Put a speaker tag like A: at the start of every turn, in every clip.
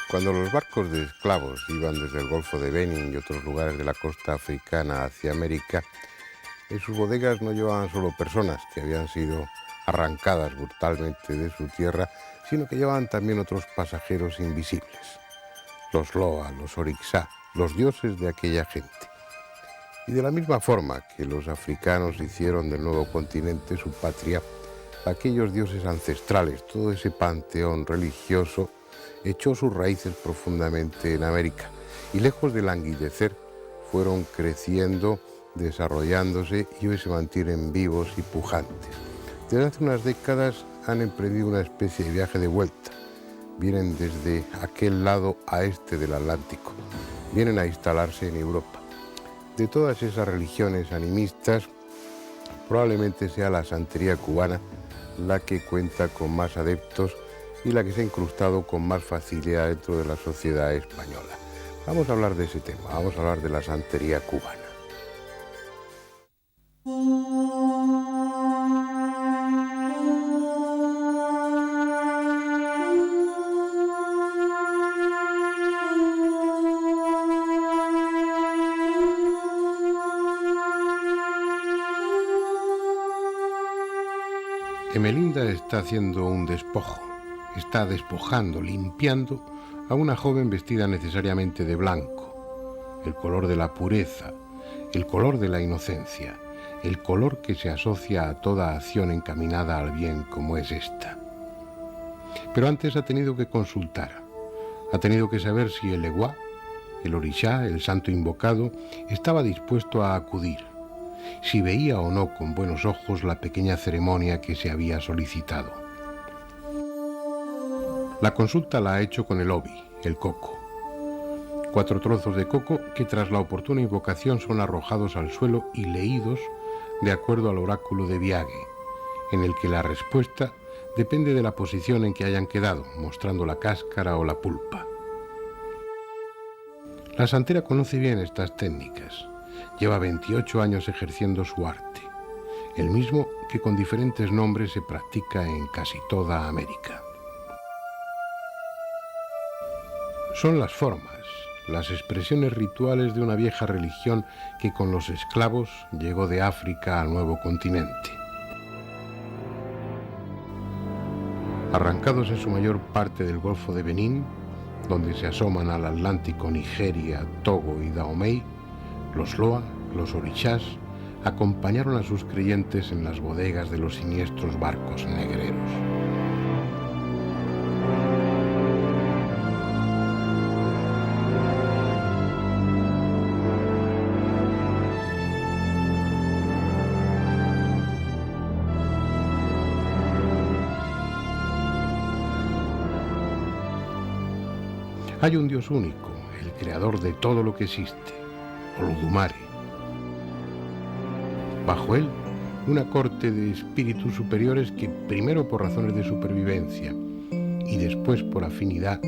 A: Cuando los barcos de esclavos iban desde el Golfo de Benin y otros lugares de la costa africana hacia América, en sus bodegas no llevaban solo personas que habían sido arrancadas brutalmente de su tierra, sino que llevaban también otros pasajeros invisibles, los Loa, los Orixá, los dioses de aquella gente. Y de la misma forma que los africanos hicieron del nuevo continente su patria, aquellos dioses ancestrales, todo ese panteón religioso, echó sus raíces profundamente en América y lejos de languidecer, fueron creciendo, desarrollándose y hoy se mantienen vivos y pujantes. Desde hace unas décadas han emprendido una especie de viaje de vuelta. Vienen desde aquel lado a este del Atlántico, vienen a instalarse en Europa. De todas esas religiones animistas, probablemente sea la santería cubana la que cuenta con más adeptos y la que se ha incrustado con más facilidad dentro de la sociedad española. Vamos a hablar de ese tema, vamos a hablar de la santería cubana. Emelinda está haciendo un despojo, está despojando, limpiando a una joven vestida necesariamente de blanco, el color de la pureza, el color de la inocencia, el color que se asocia a toda acción encaminada al bien como es esta. Pero antes ha tenido que consultar, ha tenido que saber si el Eguá, el Orixá, el santo invocado, estaba dispuesto a acudir, si veía o no con buenos ojos la pequeña ceremonia que se había solicitado. La consulta la ha hecho con el obi, el coco. 4 trozos de coco que tras la oportuna invocación son arrojados al suelo y leídos de acuerdo al oráculo de Viague, en el que la respuesta depende de la posición en que hayan quedado, mostrando la cáscara o la pulpa. La santera conoce bien estas técnicas. Lleva 28 años ejerciendo su arte, el mismo que con diferentes nombres se practica en casi toda América. Son las formas, las expresiones rituales de una vieja religión que con los esclavos llegó de África al nuevo continente. Arrancados en su mayor parte del Golfo de Benín, donde se asoman al Atlántico Nigeria, Togo y Dahomey, los Loa, los Orixás, acompañaron a sus creyentes en las bodegas de los siniestros barcos negreros. Hay un Dios único, el creador de todo lo que existe, Olodumare. Bajo él, una corte de espíritus superiores que, primero por razones de supervivencia y después por afinidad,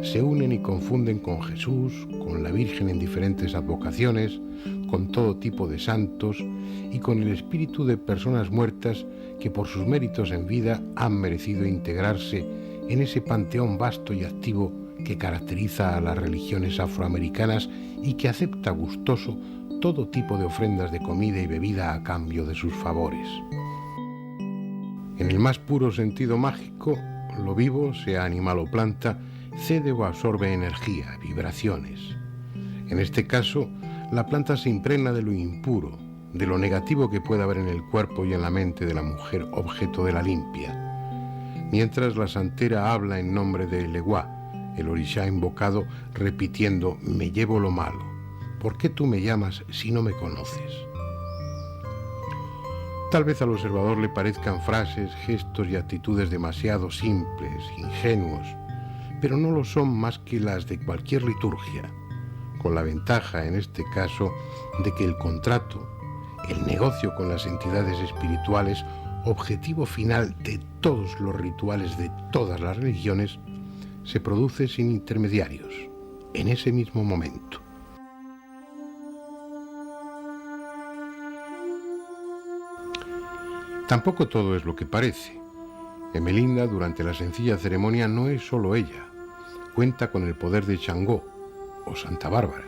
A: se unen y confunden con Jesús, con la Virgen en diferentes advocaciones, con todo tipo de santos y con el espíritu de personas muertas que por sus méritos en vida han merecido integrarse en ese panteón vasto y activo que caracteriza a las religiones afroamericanas y que acepta gustoso todo tipo de ofrendas de comida y bebida a cambio de sus favores. En el más puro sentido mágico, lo vivo, sea animal o planta, cede o absorbe energía, vibraciones. En este caso, la planta se impregna de lo impuro, de lo negativo que puede haber en el cuerpo y en la mente de la mujer objeto de la limpia, mientras la santera habla en nombre del Eguá, el Orixá invocado, repitiendo: «Me llevo lo malo. ¿Por qué tú me llamas si no me conoces?». Tal vez al observador le parezcan frases, gestos y actitudes demasiado simples, ingenuos, pero no lo son más que las de cualquier liturgia, con la ventaja, en este caso, de que el contrato, el negocio con las entidades espirituales, objetivo final de todos los rituales de todas las religiones, se produce sin intermediarios, en ese mismo momento. Tampoco todo es lo que parece. Emelinda, durante la sencilla ceremonia, no es solo ella. cuenta con el poder de Changó o Santa Bárbara,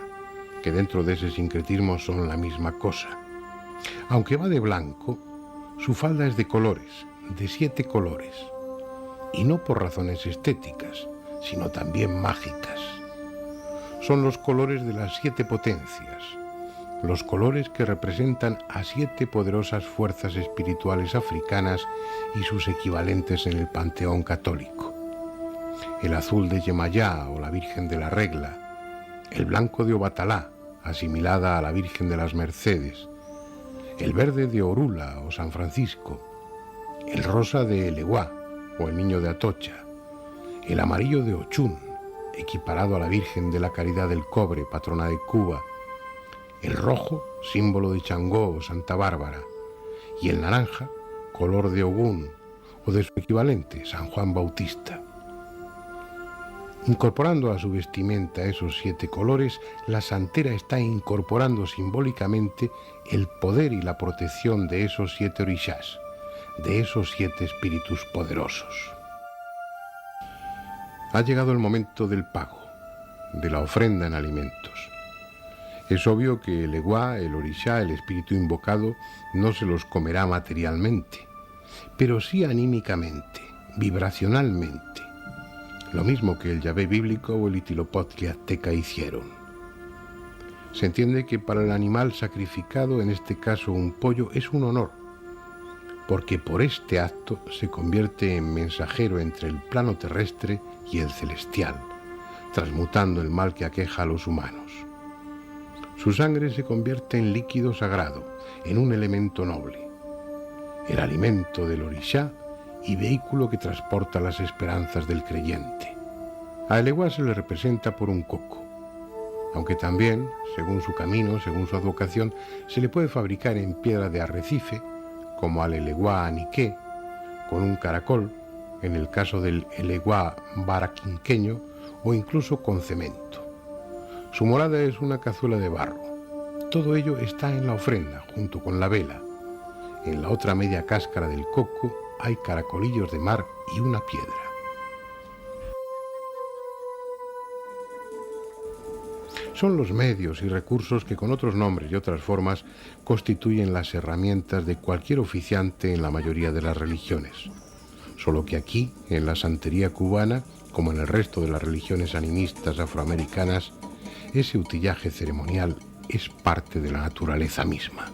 A: que dentro de ese sincretismo son la misma cosa. Aunque va de blanco, su falda es de colores, de 7 colores, y no por razones estéticas, sino también mágicas. Son los colores de las 7 potencias, los colores que representan a 7 poderosas fuerzas espirituales africanas y sus equivalentes en el panteón católico. El azul de Yemayá o la Virgen de la Regla, el blanco de Obatalá, asimilada a la Virgen de las Mercedes, el verde de Orula o San Francisco, el rosa de Eleguá o el Niño de Atocha, el amarillo de Ochún, equiparado a la Virgen de la Caridad del Cobre, patrona de Cuba, el rojo, símbolo de Changó o Santa Bárbara, y el naranja, color de Ogún o de su equivalente, San Juan Bautista. Incorporando a su vestimenta esos 7 colores, la santera está incorporando simbólicamente el poder y la protección de esos 7 orishás, de esos 7 espíritus poderosos. Ha llegado el momento del pago, de la ofrenda en alimentos. Es obvio que el Eguá, el orishá, el espíritu invocado, no se los comerá materialmente, pero sí anímicamente, vibracionalmente, lo mismo que el Yahvé bíblico o el Huitzilopochtli azteca hicieron. Se entiende que para el animal sacrificado, en este caso un pollo, es un honor, porque por este acto se convierte en mensajero entre el plano terrestre y el celestial, transmutando el mal que aqueja a los humanos. Su sangre se convierte en líquido sagrado, en un elemento noble, el alimento del orishá y vehículo que transporta las esperanzas del creyente. A Eleguá se le representa por un coco, aunque también, según su camino, según su advocación, se le puede fabricar en piedra de arrecife, como al Eleguá aniqué, con un caracol, en el caso del Eleguá baraquinqueño, o incluso con cemento. Su morada es una cazuela de barro. Todo ello está en la ofrenda, junto con la vela. En la otra media cáscara del coco hay caracolillos de mar y una piedra. Son los medios y recursos que con otros nombres y otras formas constituyen las herramientas de cualquier oficiante en la mayoría de las religiones. Solo que aquí, en la santería cubana, como en el resto de las religiones animistas afroamericanas, ese utillaje ceremonial es parte de la naturaleza misma.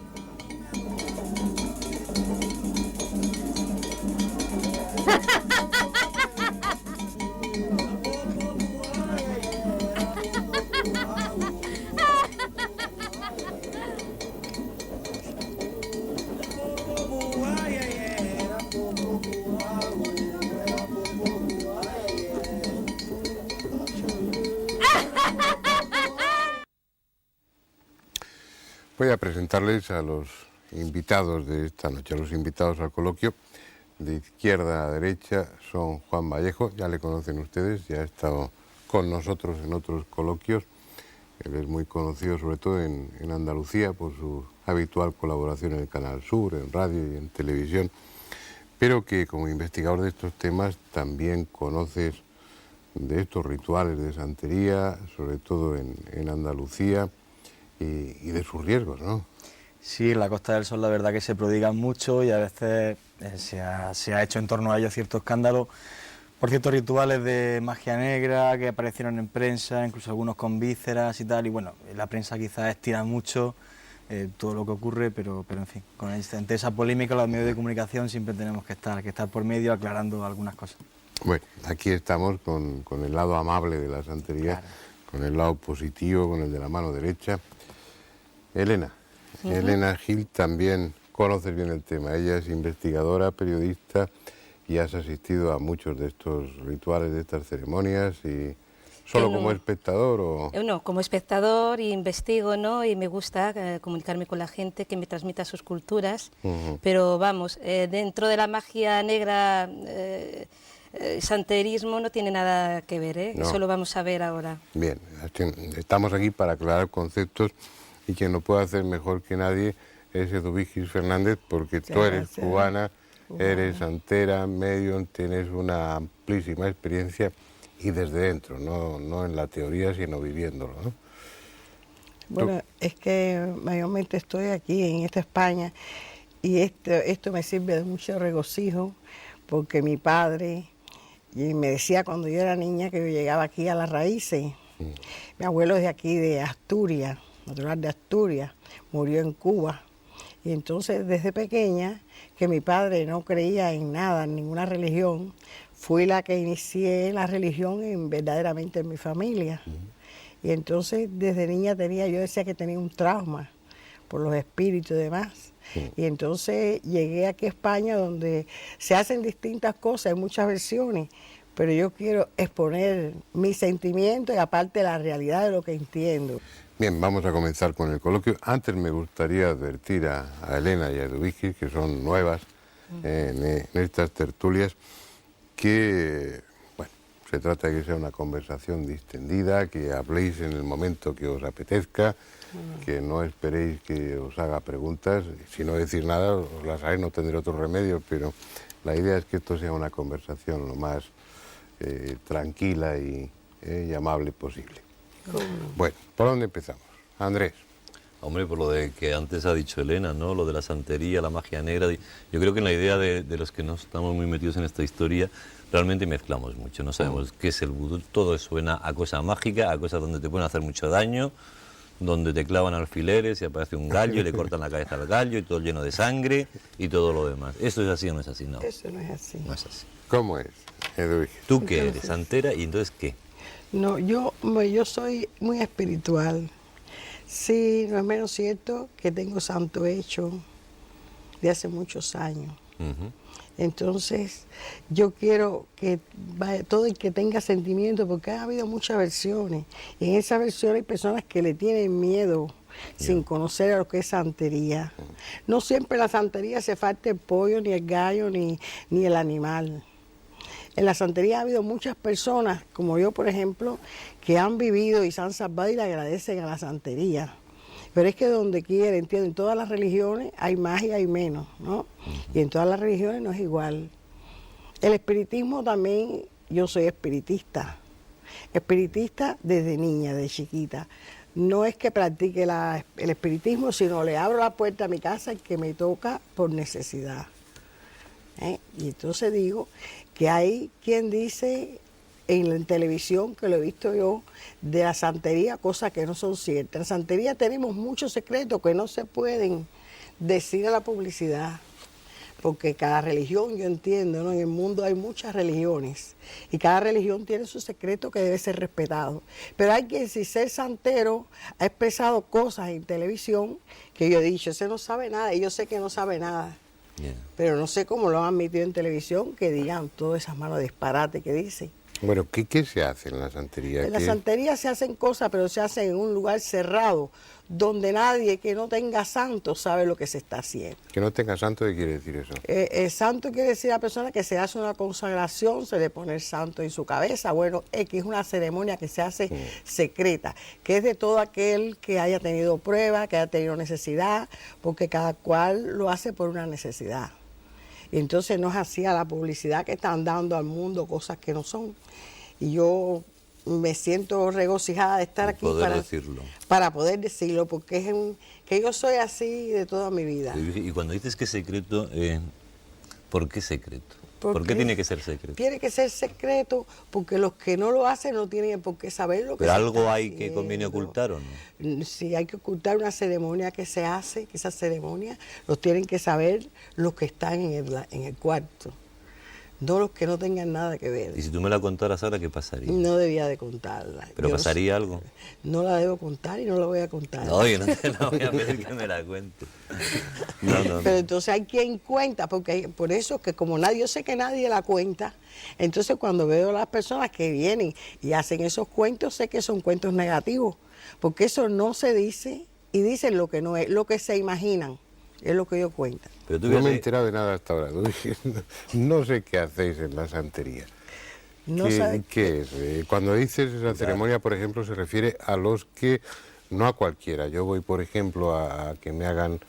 A: Voy a presentarles a los invitados de esta noche, a los invitados al coloquio. De izquierda a derecha son Juan Vallejo, ya le conocen ustedes, ya ha estado con nosotros en otros coloquios. Él es muy conocido sobre todo en Andalucía por su habitual colaboración en el Canal Sur, en radio y en televisión, pero que como investigador de estos temas también conoces de estos rituales de santería, sobre todo en Andalucía, y de sus riesgos, ¿no?
B: Sí, en la Costa del Sol la verdad que se prodigan mucho y a veces se ha hecho en torno a ellos cierto escándalo por ciertos rituales de magia negra que aparecieron en prensa, incluso algunos con vísceras y tal, y bueno, la prensa quizás estira mucho todo lo que ocurre, pero en fin, ante esa polémica los medios de comunicación siempre tenemos que estar por medio aclarando algunas cosas.
A: Bueno, aquí estamos con el lado amable de la santería, claro, con el lado positivo, con el de la mano derecha. Elena, Elena Gil, también conoces bien el tema. Ella es investigadora, periodista y has asistido a muchos de estos rituales, de estas ceremonias. Y ¿solo como espectador o...?
C: No, como espectador investigo, ¿no? Y me gusta comunicarme con la gente que me transmita sus culturas. Pero vamos, dentro de la magia negra, santerismo no tiene nada que ver, ¿eh? No. Eso lo vamos a ver ahora.
A: Bien, estamos aquí para aclarar conceptos y quien lo puede hacer mejor que nadie es Eduvigis Fernández, porque tú eres cubana, eres santera, medium, tienes una amplísima experiencia y desde dentro, no en la teoría, sino viviéndolo, ¿no?
D: Bueno, es que mayormente estoy aquí en esta España y esto me sirve de mucho regocijo porque mi padre me decía cuando yo era niña que yo llegaba aquí a las raíces. Mi abuelo es de aquí, de Asturias, natural de Asturias, murió en Cuba. Y entonces desde pequeña, que mi padre no creía en nada, en ninguna religión, fui la que inicié la religión verdaderamente en mi familia. Y entonces desde niña yo decía que tenía un trauma por los espíritus y demás. Y entonces llegué aquí a España donde se hacen distintas cosas, hay muchas versiones, pero yo quiero exponer mis sentimientos y aparte la realidad de lo que entiendo.
A: Bien, vamos a comenzar con el coloquio. Antes me gustaría advertir a Elena y a Eduvigis, que son nuevas en estas tertulias, que bueno, se trata de que sea una conversación distendida, que habléis en el momento que os apetezca, que no esperéis que os haga preguntas. Si no decís nada, os las haré, no tendré otro remedio, pero la idea es que esto sea una conversación lo más tranquila y amable posible. Bueno, ¿por dónde empezamos? Andrés.
E: Hombre, por lo de que antes ha dicho Elena, ¿no? Lo de la santería, la magia negra. Yo creo que en la idea de los que no estamos muy metidos en esta historia, realmente mezclamos mucho. No sabemos qué es el vudú. Todo suena a cosa mágica, a cosas donde te pueden hacer mucho daño, donde te clavan alfileres y aparece un gallo y le cortan la cabeza al gallo y todo lleno de sangre y todo lo demás. ¿Eso es así o no es así? No.
D: Eso no es así.
E: No es así.
A: ¿Cómo es, Eduvigis?
E: ¿Tú qué eres? ¿Santera? ¿Y entonces qué?
D: No, yo soy muy espiritual. Sí, no es menos cierto que tengo santo hecho de hace muchos años. Entonces, yo quiero que todo el que tenga sentimiento, porque ha habido muchas versiones, y en esa versión hay personas que le tienen miedo sin conocer a lo que es santería. No siempre la santería se falta el pollo, ni el gallo, ni el animal. En la santería ha habido muchas personas, como yo por ejemplo, que han vivido y se han salvado y le agradecen a la santería. Pero es que donde quiera, entiendo, en todas las religiones hay más y hay menos, ¿no? Y en todas las religiones no es igual. El espiritismo también, yo soy espiritista. Espiritista desde niña, de chiquita. No es que practique el espiritismo, sino le abro la puerta a mi casa y que me toca por necesidad. Y entonces digo que hay quien dice en la televisión, que lo he visto yo, de la santería, cosas que no son ciertas. En la santería tenemos muchos secretos que no se pueden decir a la publicidad, porque cada religión, yo entiendo, ¿no? En el mundo hay muchas religiones y cada religión tiene su secreto que debe ser respetado. Pero hay quien, sin ser santero, ha expresado cosas en televisión que yo he dicho, ese no sabe nada, y yo sé que no sabe nada. Pero no sé cómo lo han admitido en televisión, que digan todas esas malos disparates que dicen.
A: Bueno, ¿qué se hace en la santería?
D: En la santería se hacen cosas, pero se hacen en un lugar cerrado, donde nadie que no tenga santo sabe lo que se está haciendo.
A: Que no tenga santo, ¿qué quiere decir eso?
D: Santo quiere decir a la persona que se hace una consagración, se le pone el santo en su cabeza. Bueno, que es una ceremonia que se hace secreta, que es de todo aquel que haya tenido prueba, que haya tenido necesidad, porque cada cual lo hace por una necesidad. Y entonces no es así a la publicidad que están dando al mundo cosas que no son. Y yo me siento regocijada de estar aquí para poder decirlo, porque es que yo soy así de toda mi vida.
E: Y cuando dices que es secreto, ¿por qué secreto? ¿Por qué tiene que ser secreto?
D: Tiene que ser secreto porque los que no lo hacen no tienen por qué saber lo que
E: ¿Pero
D: se
E: algo
D: está
E: hay que
D: haciendo.
E: conviene ocultar o no?
D: Sí, hay que ocultar una ceremonia que se hace, que esa ceremonia los tienen que saber los que están en el cuarto, no los que no tengan nada que ver.
E: Y si tú me la contaras ahora, ¿qué pasaría?
D: No debía de contarla.
E: ¿Pero pasaría algo?
D: No la debo contar y no la voy a contar.
E: No, yo no te la voy a pedir que me la cuente. No.
D: Pero entonces hay quien cuenta, porque por eso que como yo sé que nadie la cuenta, entonces cuando veo a las personas que vienen y hacen esos cuentos, sé que son cuentos negativos, porque eso no se dice y dicen lo que no es, lo que se imaginan. Es lo que yo cuento.
E: Pero tú
A: no me he enterado de nada hasta ahora. No sé qué hacéis en la santería. ¿Qué es? Cuando dices esa ceremonia, por ejemplo, se refiere a los que, no a cualquiera. Yo voy, por ejemplo, a que me hagan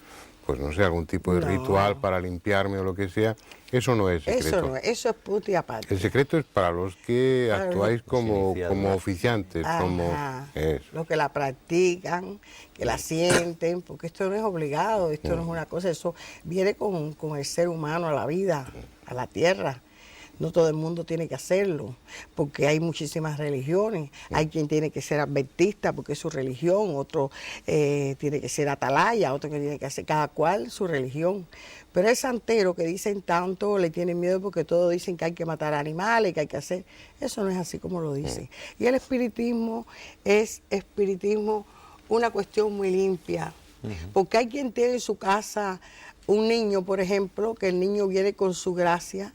A: pues no sé, algún tipo de
D: No.
A: ritual para limpiarme o lo que sea, eso no es secreto.
D: Eso no, eso es punto y aparte.
A: El secreto es para los que
D: Para los
A: actuáis como
E: iniciados.
A: oficiantes, como
D: Ajá.
A: eso.
D: Los que la practican, que la sienten, porque esto no es obligado, esto no es una cosa, eso viene con el ser humano a la vida, a la tierra. No todo el mundo tiene que hacerlo, porque hay muchísimas religiones. Hay quien tiene que ser adventista porque es su religión, otro tiene que ser atalaya, otro que tiene que hacer cada cual su religión. Pero el santero que dicen tanto le tienen miedo porque todos dicen que hay que matar animales, que hay que hacer. Eso no es así como lo dicen. Y el espiritismo es una cuestión muy limpia, porque hay quien tiene en su casa un niño, por ejemplo, que el niño viene con su gracia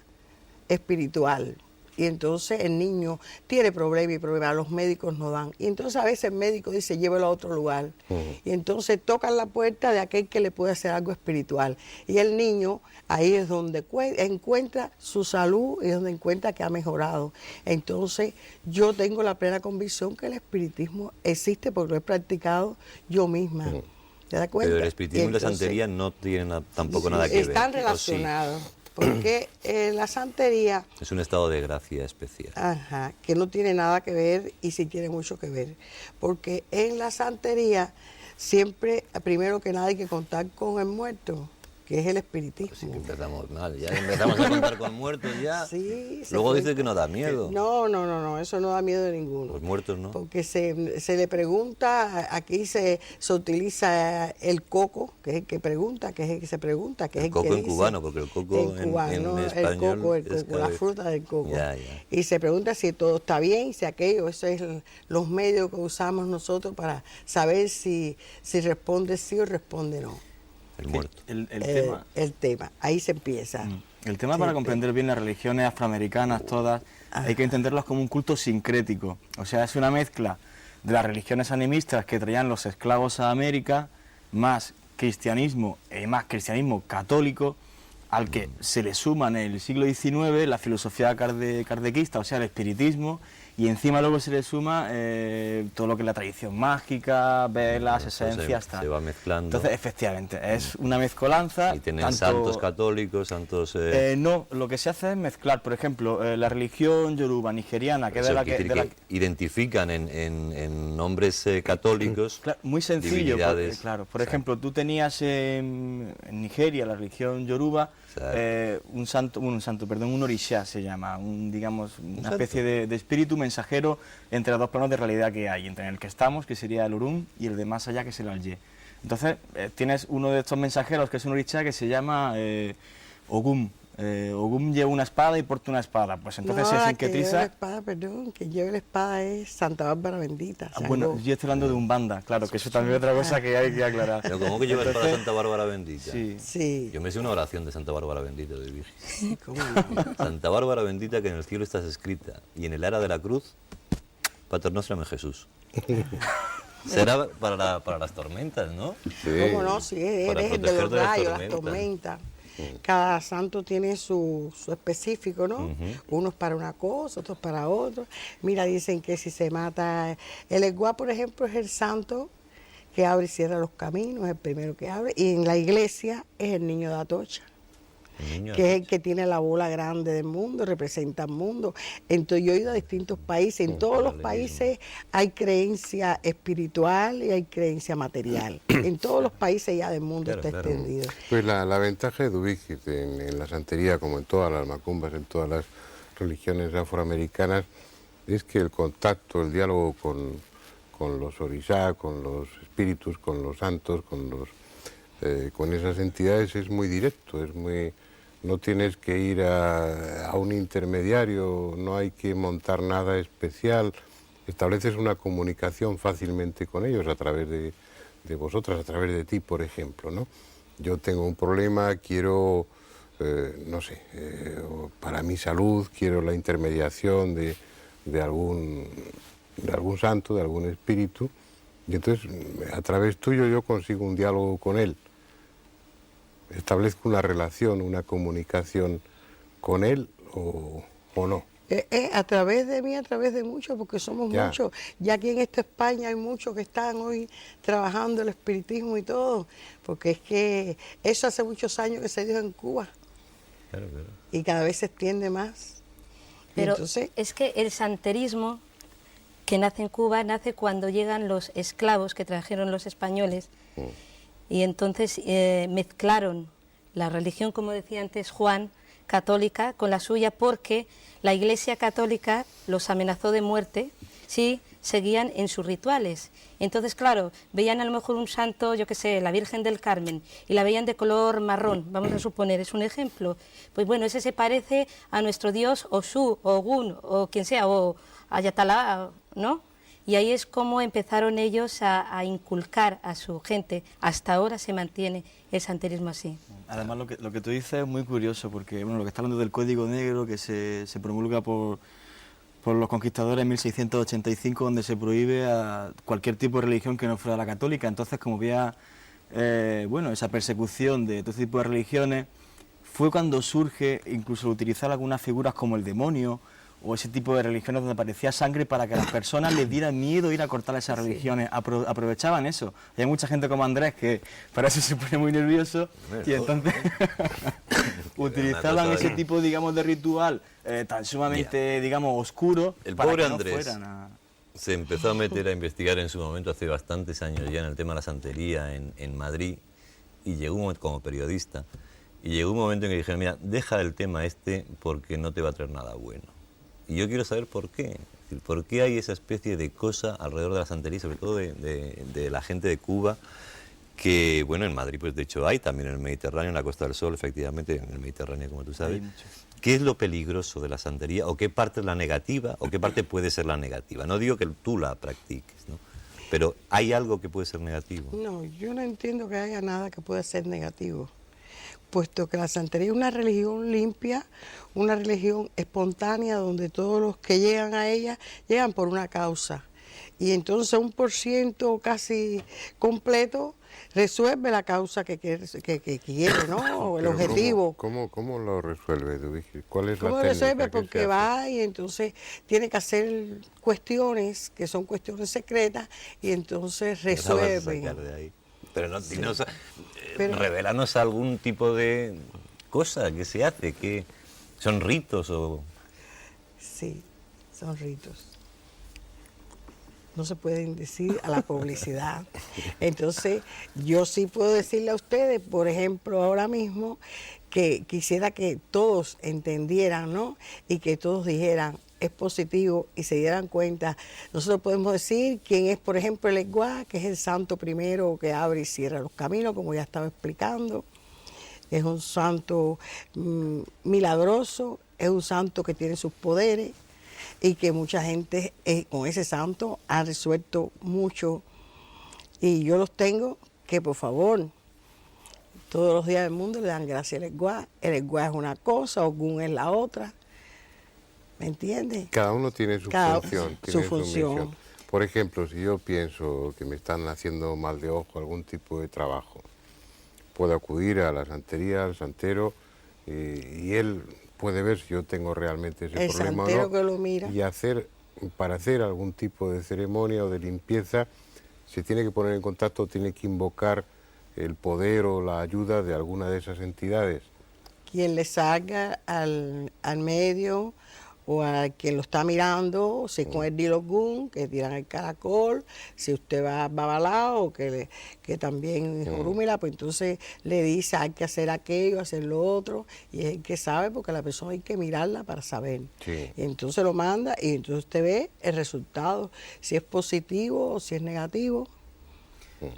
D: espiritual. Y entonces el niño tiene problemas y problemas, los médicos no dan. Y entonces a veces el médico dice, llévelo a otro lugar. Y entonces tocan la puerta de aquel que le puede hacer algo espiritual. Y el niño ahí es donde encuentra su salud y donde encuentra que ha mejorado. Entonces yo tengo la plena convicción que el espiritismo existe porque lo he practicado yo misma. ¿Te das cuenta?
E: Pero el espiritismo y la
D: Entonces,
E: santería no tienen tampoco nada que ver.
D: están
E: ¿o sí?
D: relacionados. Porque la santería,
E: Es un estado de gracia especial.
D: ajá, que no tiene nada que ver y sí tiene mucho que ver. Porque en la santería siempre, primero que nada, hay que contar con el muerto, que es el espiritismo.
E: Así que empezamos mal, ya empezamos a contar con muertos ya.
D: Sí, se
E: Luego dice
D: cuenta.
E: que no da miedo.
D: No, eso no da miedo de ninguno.
E: Los muertos no.
D: Porque se le pregunta, aquí se utiliza el coco, que es el que pregunta, que es el que se pregunta, que es
E: El
D: el
E: coco
D: que
E: en
D: dice.
E: cubano, porque el coco en
D: cubano,
E: español
D: el
E: es
D: coco, la
E: cada-
D: fruta del coco.
E: Ya, ya.
D: Y se pregunta si todo está bien, si aquello, eso es los medios que usamos nosotros para saber si responde sí o responde no.
E: El muerto.
D: El tema, ahí se empieza.
B: El tema para comprender bien las religiones afroamericanas todas, hay que entenderlas como un culto sincrético. O sea, es una mezcla de las religiones animistas que traían los esclavos a América, más cristianismo y más cristianismo católico, al que se le suma en el siglo XIX la filosofía kardecista, o sea, el espiritismo, y encima luego se le suma todo lo que es la tradición mágica, velas, esencias, tal.
E: Se va mezclando.
B: Entonces, efectivamente, es una mezcolanza.
E: Y tienen
B: tanto-
E: santos católicos, santos...
B: no, lo que se hace es mezclar, por ejemplo, la religión yoruba, nigeriana, que es de
E: eso
B: la
E: quiere
B: que...
E: decir
B: de la-
E: que identifican en nombres católicos.
B: Claro, muy sencillo,
E: divinidades.
B: claro. Por
E: Exacto.
B: ejemplo, tú tenías en Nigeria, la religión yoruba,
E: Exacto.
B: un orisha se llama, digamos, una
E: santo.
B: especie de espíritu mensajero entre los dos planos de realidad que hay, entre el que estamos, que sería el Urum, y el de más allá, que es el Alye. Entonces, tienes uno de estos mensajeros, que es un orisha, que se llama Ogum. Ogum lleva una espada y porta una espada, pues entonces se
D: la que lleva la
B: sincretiza...
D: espada, perdón, que lleva la espada es Santa Bárbara Bendita.
B: Bueno,
D: Sangó.
B: yo estoy hablando de Umbanda, claro, que eso también es otra cosa que hay que aclarar.
E: Pero ¿cómo que llevas para
B: Entonces,
E: Santa Bárbara Bendita?
B: Sí.
D: Sí,
E: Yo me sé una oración de Santa Bárbara Bendita de Virgen.
D: cómo no.
E: Santa Bárbara Bendita, que en el cielo estás escrita, y en el ara de la cruz, Pater Nostrum Jesús. Será para las tormentas, ¿no?
A: Sí.
D: ¿Cómo no? Sí,
E: Para
D: eres el de
E: proteger
D: los
E: de las
D: rayos, las
E: tormentas.
D: tormentas. Cada santo tiene su específico, ¿no? Unos para una cosa, otros para otro. Mira, dicen que si se mata... El Eguá, por ejemplo, es el santo que abre y cierra los caminos, el primero que abre. Y en la iglesia es el niño de Atocha,
E: El niño
D: que es el que tiene la bola grande del mundo, representa el mundo. Entonces yo he ido a distintos países, en todos los países hay creencia espiritual y hay creencia material. En todos los países ya del mundo
E: Claro,
D: está
E: claro.
D: extendido.
A: Pues la ventaja de Dubíquez en la santería, como en todas las macumbas, en todas las religiones afroamericanas, es que el contacto, el diálogo con los orishá, con los espíritus, con los santos, con esas entidades es muy directo, no tienes que ir a un intermediario, no hay que montar nada especial, estableces una comunicación fácilmente con ellos a través de vosotras, a través de ti, por ejemplo, ¿no? Yo tengo un problema, quiero, no sé, para mi salud, quiero la intermediación de algún santo, de algún espíritu, y entonces a través tuyo yo consigo un diálogo con él, establezco una relación, una comunicación con él o no.
D: A través de mí, a través de muchos, porque somos
A: Ya.
D: muchos. Ya aquí en esta España hay muchos que están hoy trabajando el espiritismo y todo, porque es que eso hace muchos años que se dio en Cuba
E: Claro, claro.
D: y cada vez se extiende más. Y
C: Pero
D: entonces,
C: es que el santerismo que nace en Cuba nace cuando llegan los esclavos que trajeron los españoles y entonces mezclaron la religión, como decía antes Juan, católica con la suya, porque la Iglesia católica los amenazó de muerte si seguían en sus rituales. Entonces, claro, veían a lo mejor un santo, yo qué sé, la Virgen del Carmen, y la veían de color marrón, vamos a suponer, es un ejemplo. Pues bueno, ese se parece a nuestro dios Oshun, o Ogun, o quien sea, o Ayatalá, ¿no? Y ahí es como empezaron ellos a inculcar a su gente. Hasta ahora se mantiene el santerismo así.
B: Además, lo que tú dices es muy curioso, porque bueno, lo que está hablando del Código Negro, que se promulga por los conquistadores en 1685, donde se prohíbe a cualquier tipo de religión que no fuera la católica. Entonces, como había bueno, esa persecución de todo tipo de religiones, fue cuando surge incluso utilizar algunas figuras como el demonio, o ese tipo de religiones donde aparecía sangre para que a las personas les diera miedo ir a cortar esas religiones. Aprovechaban eso. Y hay mucha gente como Andrés que para eso se pone muy nervioso y entonces utilizaban ese tipo, digamos, de ritual tan sumamente, digamos, oscuro.
E: El
B: para
E: pobre
B: que no
E: Andrés
B: fueran
E: se empezó a meter a investigar en su momento, hace bastantes años ya, en el tema de la santería en Madrid, y llegó un momento, como periodista, y llegó un momento en que dijeron, mira, deja el tema este porque no te va a traer nada bueno. Y yo quiero saber por qué. Es decir, ¿por qué hay esa especie de cosa alrededor de la santería, sobre todo de la gente de Cuba? Que, bueno, en Madrid, pues de hecho hay, también en el Mediterráneo, en la Costa del Sol, efectivamente, en el Mediterráneo, como tú sabes. ¿Qué es lo peligroso de la santería? ¿O qué parte es la negativa? ¿O qué parte puede ser la negativa? No digo que tú la practiques, ¿no? Pero ¿hay algo que puede ser negativo?
D: no, yo no entiendo que haya nada que pueda ser negativo, puesto que la santería es una religión limpia, una religión espontánea, donde todos los que llegan a ella llegan por una causa. Y entonces 1% casi completo resuelve la causa que quiere, ¿no? O el
A: Pero
D: objetivo.
A: ¿Cómo lo resuelve, Dubigi? ¿Cuál es
D: ¿Cómo
A: la técnica?
D: resuelve?
A: ¿Qué
D: Porque
A: se hace?
D: va y entonces tiene que hacer cuestiones que son cuestiones secretas y entonces
E: No la vas a
D: resuelve.
E: sacar de ahí. Pero no, dinos,
D: Pero-
E: revélanos algún tipo de cosa que se hace, que son ritos o...
D: Sí, son ritos. No se pueden decir a la publicidad. Entonces, yo sí puedo decirle a ustedes, por ejemplo, ahora mismo, que quisiera que todos entendieran, ¿no? Y que todos dijeran, es positivo y se dieran cuenta. Nosotros podemos decir quién es, por ejemplo, el Eguá, que es el santo primero que abre y cierra los caminos, como ya estaba explicando. Es un santo milagroso, es un santo que tiene sus poderes y que mucha gente con ese santo ha resuelto mucho. Y yo los tengo que, por favor, todos los días del mundo le dan gracias al Eguá. El Eguá es una cosa, Ogún es la otra. ¿Me entiendes?
A: Cada uno tiene su
D: Cada-
A: función.
D: su
A: Tiene
D: función.
A: misión. Por ejemplo, si yo pienso que me están haciendo mal de ojo algún tipo de trabajo, puedo acudir a la santería, al santero, y él puede ver si yo tengo realmente ese
D: El
A: problema
D: santero
A: o no.
D: que lo mira.
A: Y para hacer algún tipo de ceremonia o de limpieza, se tiene que poner en contacto, tiene que invocar el poder o la ayuda de alguna de esas entidades.
D: Quien le salga al medio o a quien lo está mirando, si con el Dilogún, que tiran el caracol, si usted va a Babalao, que también es Orúmila, pues entonces le dice hay que hacer aquello, hacer lo otro, y es el que sabe, porque la persona hay que mirarla para saber.
A: Sí.
D: Y entonces lo manda y entonces usted ve el resultado, si es positivo o si es negativo.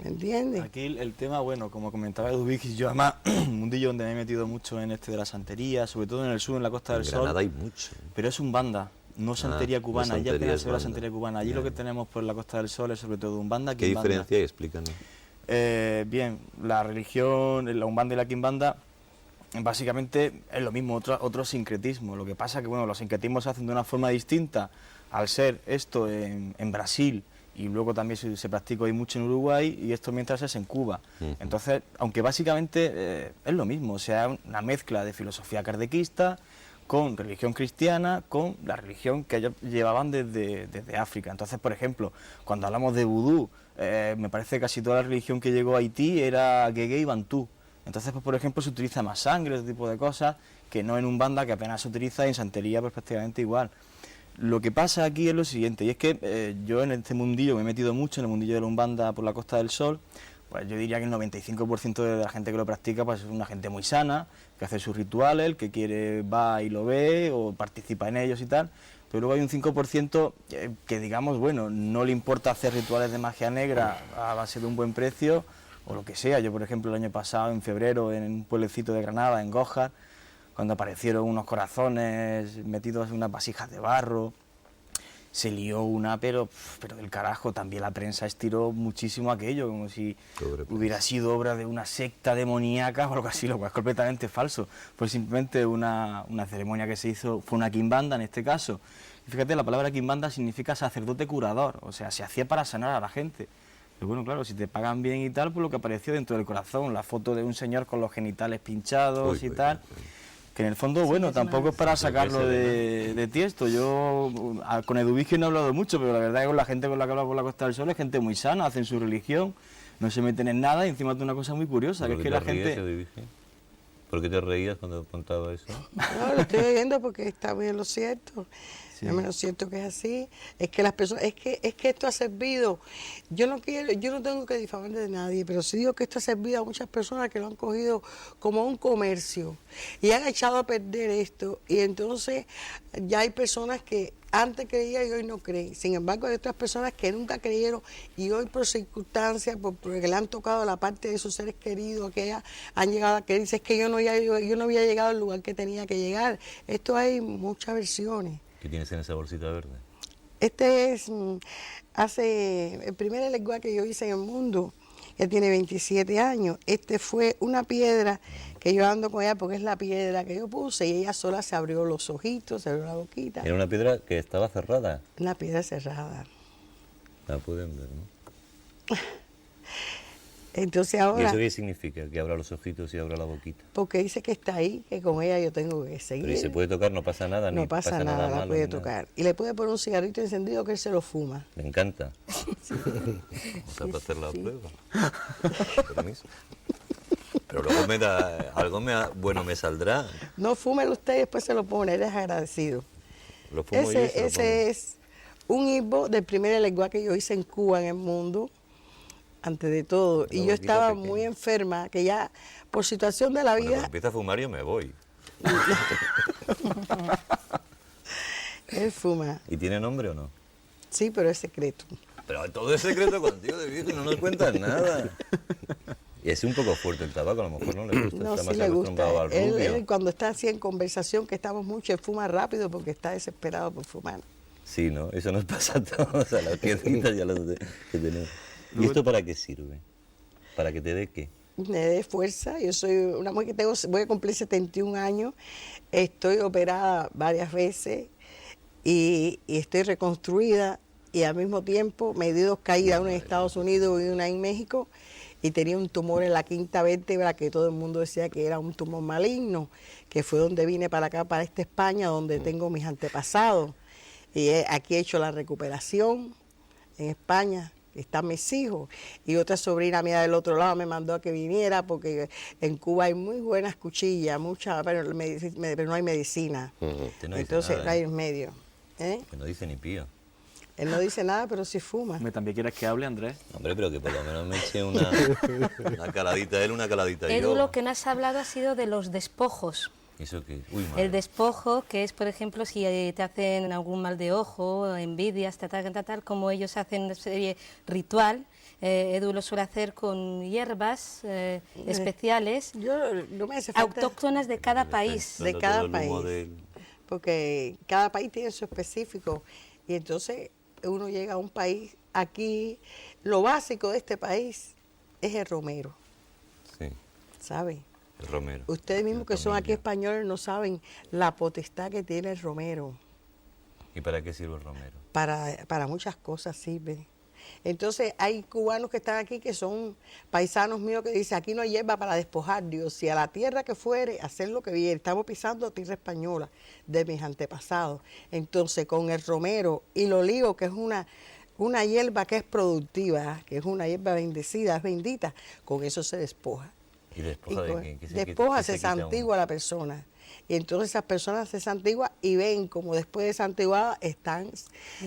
D: ¿Me entiende?
B: Aquí el tema, bueno, como comentaba Dubigi, yo además, un mundillo donde me he metido mucho en de la santería, sobre todo en el sur, en la Costa
E: En
B: del
E: Granada
B: Sol,
E: hay mucho.
B: pero es un banda, no santería
E: no
B: cubana. Allí
E: santería,
B: apenas
E: es
B: se ve la
E: banda.
B: santería cubana. Allí
E: Ya.
B: lo que tenemos por la Costa del Sol es sobre todo un banda,
E: ¿Qué
B: quimbanda.
E: diferencia hay? Explícanos.
B: Bien, la religión, la umbanda y la quimbanda, básicamente es lo mismo, otro sincretismo. Lo que pasa que, bueno, los sincretismos se hacen de una forma distinta al ser esto en Brasil, y luego también se practica hoy mucho en Uruguay, y esto mientras es en Cuba. Entonces, aunque básicamente es lo mismo, o sea, una mezcla de filosofía kardecista con religión cristiana, con la religión que ellos llevaban desde África. Entonces, por ejemplo, cuando hablamos de vudú, me parece que casi toda la religión que llegó a Haití era Guegué y Bantú. Entonces, pues, por ejemplo, se utiliza más sangre, ese tipo de cosas, que no en Umbanda, que apenas se utiliza, y en santería pues prácticamente igual. Lo que pasa aquí es lo siguiente, y es que yo en este mundillo me he metido mucho, en el mundillo de la Umbanda por la Costa del Sol. Pues yo diría que el 95% de la gente que lo practica pues es una gente muy sana, que hace sus rituales, el que quiere va y lo ve o participa en ellos y tal, pero luego hay un 5% que digamos, bueno, no le importa hacer rituales de magia negra a base de un buen precio o lo que sea. Yo, por ejemplo, el año pasado, en febrero, en un pueblecito de Granada, en Gójar, cuando aparecieron unos corazones metidos en unas vasijas de barro, se lió una, pero del carajo. También la prensa estiró muchísimo aquello, como si hubiera sido obra de una secta demoníaca o algo así, lo cual es completamente falso. Fue simplemente una ceremonia que se hizo, fue una quimbanda en este caso. Y fíjate, la palabra quimbanda significa sacerdote curador, o sea, se hacía para sanar a la gente. Pero bueno, claro, si te pagan bien y tal, pues lo que apareció dentro del corazón, la foto de un señor con los genitales pinchados y tal... Que en el fondo, bueno, tampoco es para sacarlo de tiesto. Yo con Eduvige no he hablado mucho, pero la verdad es que con la gente con la que hablo por la Costa del Sol es gente muy sana, hacen su religión, no se meten en nada y encima de una cosa muy curiosa, que es que la gente...
E: ¿Por qué te reías cuando contaba eso?
D: No, lo estoy oyendo porque está bien lo cierto.
B: Sí.
D: No me lo siento que es así. Es que las personas, es que esto ha servido. Yo no tengo que difamar de nadie, pero sí digo que esto ha servido a muchas personas que lo han cogido como un comercio y han echado a perder esto. Y entonces ya hay personas que antes creían y hoy no creen. Sin embargo, hay otras personas que nunca creyeron y hoy por circunstancias, porque le han tocado la parte de sus seres queridos, que han llegado a creer, dice, es que yo no había llegado al lugar que tenía que llegar. Esto hay muchas versiones.
E: ¿Qué tienes en esa bolsita verde?
D: Este es el primer lenguaje que yo hice en el mundo. Ella tiene 27 años. Este fue una piedra que yo ando con ella porque es la piedra que yo puse y ella sola se abrió los ojitos, se abrió la boquita.
E: Era una piedra que estaba cerrada.
D: Una piedra cerrada.
E: La pueden ver, ¿no?
D: Entonces
E: ¿Y
D: ahora,
E: eso qué significa? Que abra los ojitos y abra la boquita.
D: porque dice que está ahí, que con ella yo tengo que seguir.
E: Pero ¿y se puede tocar? No pasa nada,
D: No
E: ni
D: pasa nada, la
E: malo,
D: puede
E: ni nada.
D: tocar. Y le puede poner un cigarrito encendido que él se lo fuma.
E: Me encanta. Vamos a hacer la prueba. Permiso. Pero luego me da, algo bueno me saldrá.
D: No fúmelo usted y después se lo pone, él es agradecido.
E: Lo fumo yo y se lo pongo.
D: Ese es un himno del primer lenguaje que yo hice en Cuba, en el mundo, antes de todo. Y yo estaba muy enferma, que ya por situación de la
E: Bueno,
D: vida...
E: cuando empieza a fumar yo me voy.
D: Él fuma.
E: ¿Y tiene nombre o no?
D: Sí, pero es secreto.
E: Pero todo es secreto contigo, de viejo, y no nos cuentas nada. Y es un poco fuerte el tabaco, a lo mejor no le gusta.
D: No,
E: Está
D: sí
E: más
D: le gusta.
E: acostumbrado al rubio.
D: Él cuando está así en conversación, que estamos mucho, él fuma rápido porque está desesperado por fumar.
E: Sí, ¿no? Eso nos pasa a todos, a las piedritas y a los que tenemos. ¿Y esto para qué sirve? ¿Para que te dé qué?
D: Me dé fuerza. Yo soy una mujer que voy a cumplir 71 años. Estoy operada varias veces y estoy reconstruida. Y al mismo tiempo me di 2 caídas, una en Estados Unidos y una en México. Y tenía un tumor en la quinta vértebra que todo el mundo decía que era un tumor maligno, que fue donde vine para acá, para esta España, donde tengo mis antepasados. Y aquí he hecho la recuperación en España. Están mis hijos, y otra sobrina mía del otro lado me mandó a que viniera porque en Cuba hay muy buenas cuchillas, muchas, pero no hay medicina.
E: Usted no dice
D: Entonces
E: nada,
D: no hay medio.
E: Que no dice ni pío.
D: Él no dice nada, pero sí fuma.
B: ¿Me también quieres que hable, Andrés?
E: Hombre, pero que por lo menos me eche una caladita él, una caladita
C: Edu,
E: yo.
C: lo que no has hablado ha sido de los despojos.
E: ¿Eso qué? Uy, madre.
C: El despojo, que es, por ejemplo, si te hacen algún mal de ojo, envidias, tal, como ellos hacen una serie ritual, Edu lo suele hacer con hierbas especiales,
D: No me hace falta,
C: autóctonas de cada país.
D: de
E: Dando
D: cada
E: todo el humo
D: país. Porque cada país tiene su específico. Y entonces uno llega a un país, aquí lo básico de este país es el romero,
E: Sí,
D: ¿sabe?
E: el romero.
D: Ustedes mismos
E: El
D: que son aquí
E: tomillo.
D: españoles no saben la potestad que tiene el romero.
E: ¿Y para qué sirve el romero?
D: Para muchas cosas sirve. Entonces hay cubanos que están aquí que son paisanos míos que dicen, aquí no hay hierba para despojar, Dios, si a la tierra que fuere, hacer lo que viene, estamos pisando tierra española de mis antepasados. Entonces con el romero y el olivo, que es una hierba que es productiva, que es una hierba bendecida, es bendita, con eso se despoja.
E: ¿Y despoja de qué? ¿Qué
D: Despoja,
E: se
D: se
E: quita
D: santigua la persona. Y entonces esas personas se santiguan y ven como después de santiguadas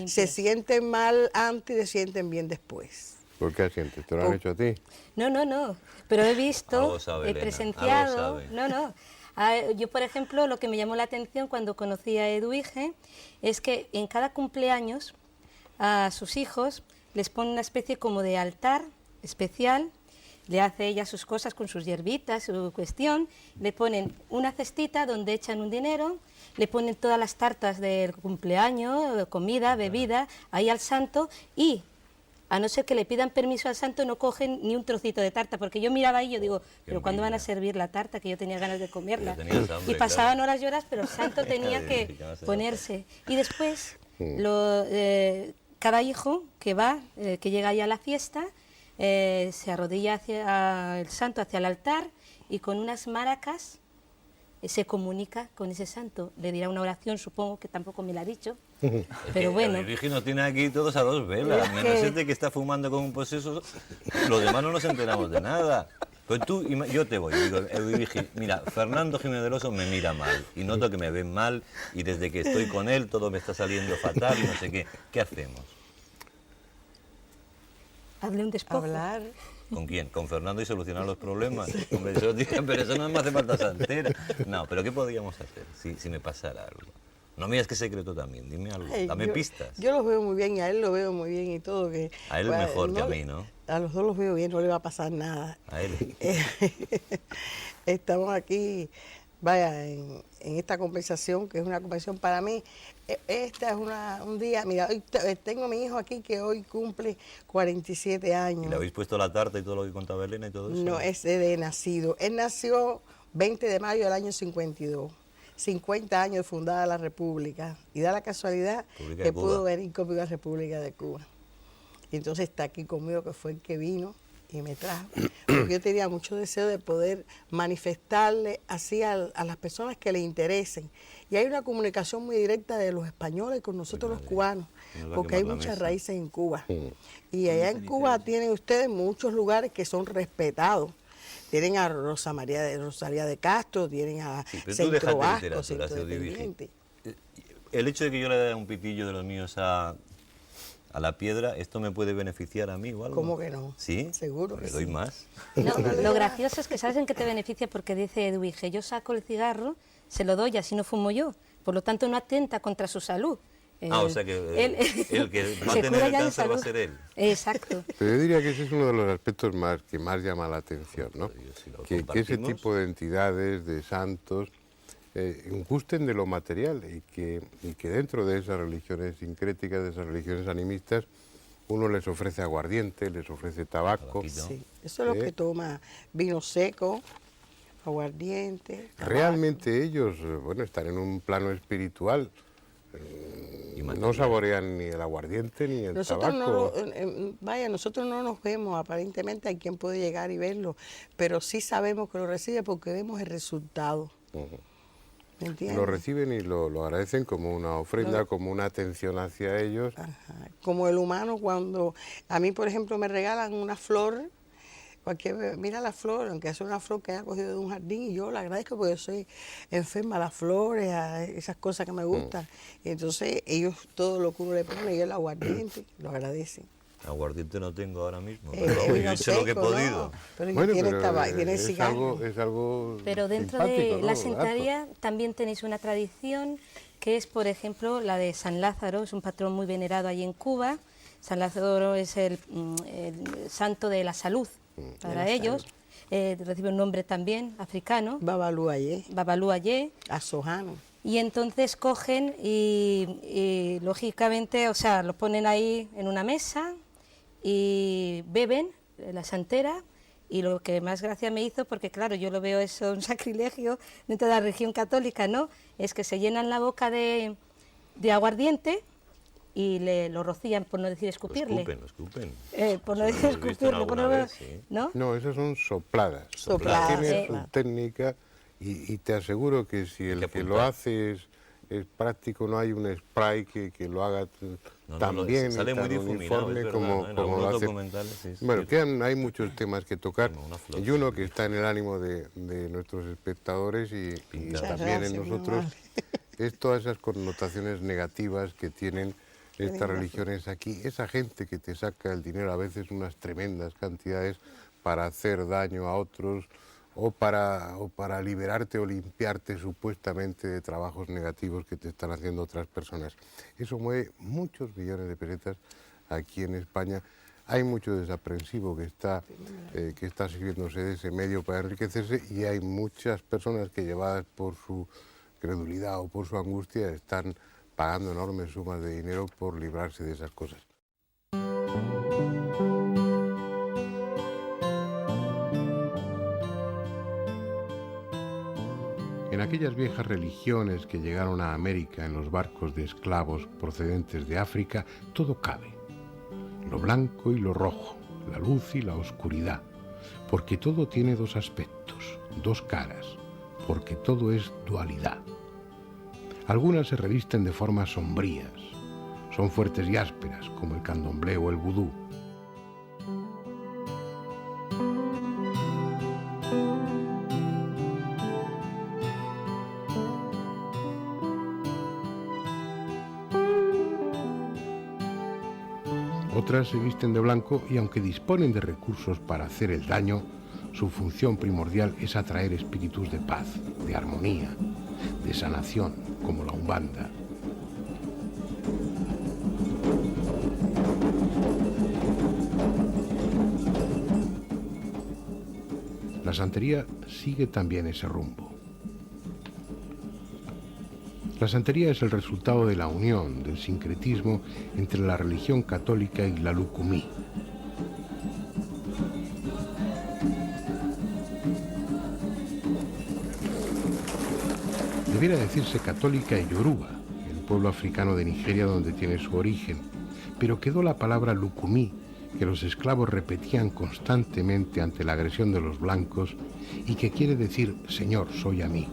D: se sienten mal antes y se sienten bien después.
A: ¿Por qué asientes? ¿Te lo han hecho a ti?
C: No, pero he visto,
E: Algo sabe,
C: he
E: Elena,
C: presenciado,
E: algo sabe.
C: no. Yo, por ejemplo, lo que me llamó la atención cuando conocí a Edwige es que en cada cumpleaños a sus hijos les pone una especie como de altar especial, le hace ella sus cosas con sus hierbitas, su cuestión, le ponen una cestita donde echan un dinero, le ponen todas las tartas del cumpleaños, comida, bebida, ahí al santo, y a no ser que le pidan permiso al santo no cogen ni un trocito de tarta, porque yo miraba ahí y yo digo, pero ¿cuándo van a servir la tarta? Que yo tenía ganas de comerla. Y pasaban horas y horas, pero el santo tenía que ponerse. Y después, cada hijo que va, que llega ahí a la fiesta, se arrodilla hacia el santo, hacia el altar, y con unas maracas se comunica con ese santo. Le dirá una oración, supongo, que tampoco me la ha dicho, pero bueno.
E: El Virgen tiene aquí todos a dos velas, menos este que está fumando con un poseso, los demás no nos enteramos de nada. Pues tú, yo te voy, digo, Virgen, mira, Fernando Jiménez del Oso me mira mal, y noto que me ven mal, y desde que estoy con él todo me está saliendo fatal, y no sé qué. ¿Qué hacemos?
C: Hazle un despojo.
D: Hablar.
E: ¿Con quién? ¿Con Fernando y solucionar los problemas? Hombre, pero eso no me hace falta santera. No, pero ¿qué podríamos hacer si me pasara algo? No me digas que es secreto también, dime algo, dame pistas.
D: Yo los veo muy bien y a él lo veo muy bien y todo. Que,
E: A él mejor que a mí, ¿no?
D: A los dos los veo bien, no le va a pasar nada.
E: A él.
D: Estamos aquí, vaya, en esta conversación, que es una conversación para mí. Esta es un día, mira, hoy tengo a mi hijo aquí que hoy cumple 47 años.
E: ¿Y le habéis puesto la tarta y todo lo que contaba Elena y todo eso?
D: No, es de nacido. Él nació 20 de mayo del año 52. 50 años de fundada la República, y da la casualidad que pudo venir conmigo a la República de Cuba. Y entonces está aquí conmigo, que fue el que vino y me trajo, porque yo tenía mucho deseo de poder manifestarle así a las personas que le interesen. Y hay una comunicación muy directa de los españoles con nosotros los cubanos, porque hay muchas raíces en Cuba. Y allá en Cuba tienen ustedes muchos lugares que son respetados. Tienen a Rosalía de Castro, tienen a Centro Vasco, Centro Independiente.
E: El hecho de que yo le dé un pitillo de los míos a la piedra, ¿esto me puede beneficiar a mí o algo?
D: ¿Cómo que no?
E: ¿Sí?
D: Seguro que
E: ¿Le doy
D: sí.
E: más?
C: No, lo gracioso es que sabes en qué te beneficia, porque dice Edwige, yo saco el cigarro, se lo doy, así no fumo yo, por lo tanto no atenta contra su salud.
E: O sea que el que va a
C: se
E: tener
C: cura
E: el
C: ya de
E: cáncer va a
C: salud.
E: ser él.
C: Exacto.
A: Pero yo diría que ese es uno de los aspectos que más llama la atención, ¿no?
E: Si lo
A: Que ese
E: compartimos.
A: tipo de entidades, de santos, gusten de lo material y que dentro de esas religiones sincréticas, de esas religiones animistas, uno les ofrece aguardiente, les ofrece tabaco.
D: Sí, eso es lo que toma, vino seco, aguardiente. tabaco.
A: Realmente ellos, bueno, están en un plano espiritual. No saborean ni el aguardiente ni el
D: Nosotros
A: tabaco.
D: nosotros no nos vemos, aparentemente hay quien puede llegar y verlo, pero sí sabemos que lo recibe porque vemos el resultado. ¿Me entiendes?
A: Lo reciben y lo agradecen como una ofrenda, como una atención hacia ellos.
D: Ajá. Como el humano, cuando a mí, por ejemplo, me regalan una flor, mira la flor, aunque sea una flor que haya cogido de un jardín, y yo la agradezco porque yo soy enferma a las flores, a esas cosas que me gustan. Y entonces ellos, todo lo que uno le pone, ellos el aguardiente, lo agradecen.
E: Aguardiente no tengo ahora mismo,
D: El
E: pero yo he
D: vino
E: hecho lo que he
D: seco, ¿no?
E: podido.
D: Pero
A: Bueno,
D: tiene,
A: pero
D: tiene cigarro.
A: es algo
C: Pero dentro
A: simpático,
C: de
A: ¿no?
C: la sentaría también tenéis una tradición que es, por ejemplo, la de San Lázaro, es un patrón muy venerado allí en Cuba. San Lázaro es el santo de la salud para ellos. Recibe un nombre también africano,
D: Babalú Ayé,
C: Babalú Ayé.
D: Azojano.
C: Y entonces cogen y lógicamente, o sea, lo ponen ahí en una mesa y beben la santera. Y lo que más gracia me hizo, porque claro, yo lo veo eso un sacrilegio dentro de la religión católica, ¿no? Es que se llenan la boca de aguardiente lo rocían, por no decir escupirle.
E: Lo escupen.
C: Por no decir escupirle, por no
E: vez, sí.
C: ¿no?
A: No, esas son sopladas.
D: Sopladas,
A: Tiene
D: sí.
A: su técnica y te aseguro que si el que lo hace es práctico, no hay un spray que lo haga tan bien
E: sale
A: y
E: muy
A: tan
E: difuminado,
A: uniforme
E: es verdad,
A: como,
E: ¿no? En
A: como lo
E: algunos
A: hace.
E: documentales, sí,
A: Bueno,
E: sí.
A: hay muchos temas que tocar
E: Como una flor.
A: y uno que está en el ánimo de nuestros espectadores y
E: Pintar.
A: también
D: Gracias,
A: en
D: mi
A: nosotros,
D: amor.
A: es todas esas connotaciones negativas que tienen estas religiones aquí. Esa gente que te saca el dinero, a veces unas tremendas cantidades, para hacer daño a otros o para liberarte o limpiarte supuestamente de trabajos negativos que te están haciendo otras personas. Eso mueve muchos millones de pesetas aquí en España. Hay mucho desaprensivo que está sirviéndose de ese medio para enriquecerse y hay muchas personas que, llevadas por su credulidad o por su angustia, están pagando enormes sumas de dinero por librarse de esas cosas. En aquellas viejas religiones que llegaron a América en los barcos de esclavos procedentes de África, todo cabe. Lo blanco y lo rojo, la luz y la oscuridad, porque todo tiene dos aspectos, dos caras, porque todo es dualidad. Algunas se revisten de formas sombrías, son fuertes y ásperas, como el candomblé o el vudú. Otras se visten de blanco y aunque disponen de recursos para hacer el daño, su función primordial es atraer espíritus de paz, de armonía, de sanación, como la Umbanda. La santería sigue también ese rumbo. La santería es el resultado de la unión, del sincretismo entre la religión católica y la lucumí. Debiera decirse católica y yoruba, el pueblo africano de Nigeria donde tiene su origen, pero quedó la palabra lucumí, que los esclavos repetían constantemente ante la agresión de los blancos y que quiere decir Señor, soy amigo.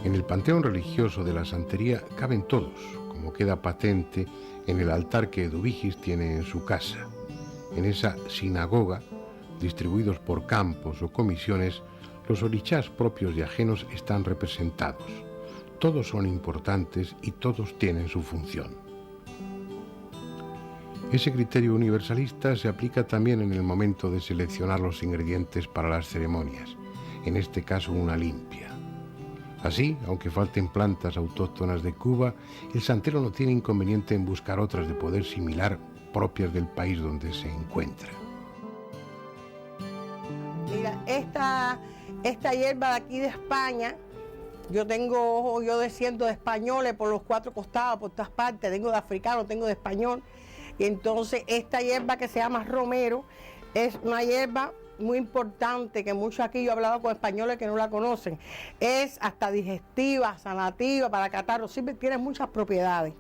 A: En el panteón religioso de la santería caben todos, como queda patente en el altar que Eduvigis tiene en su casa. En esa sinagoga, distribuidos por campos o comisiones, los orichás propios y ajenos están representados. Todos son importantes y todos tienen su función. Ese criterio universalista se aplica también en el momento de seleccionar los ingredientes para las ceremonias, en este caso una limpia. Así, aunque falten plantas autóctonas de Cuba, el santero no tiene inconveniente en buscar otras de poder similar propias del país donde se encuentra.
D: Mira, esta hierba de aquí de España, yo desciendo de españoles por los cuatro costados, por todas partes, tengo de africano, tengo de español, y entonces esta hierba que se llama romero es una hierba muy importante, que muchos aquí, yo he hablado con españoles que no la conocen, es hasta digestiva, sanativa, para catarro, siempre tiene muchas propiedades.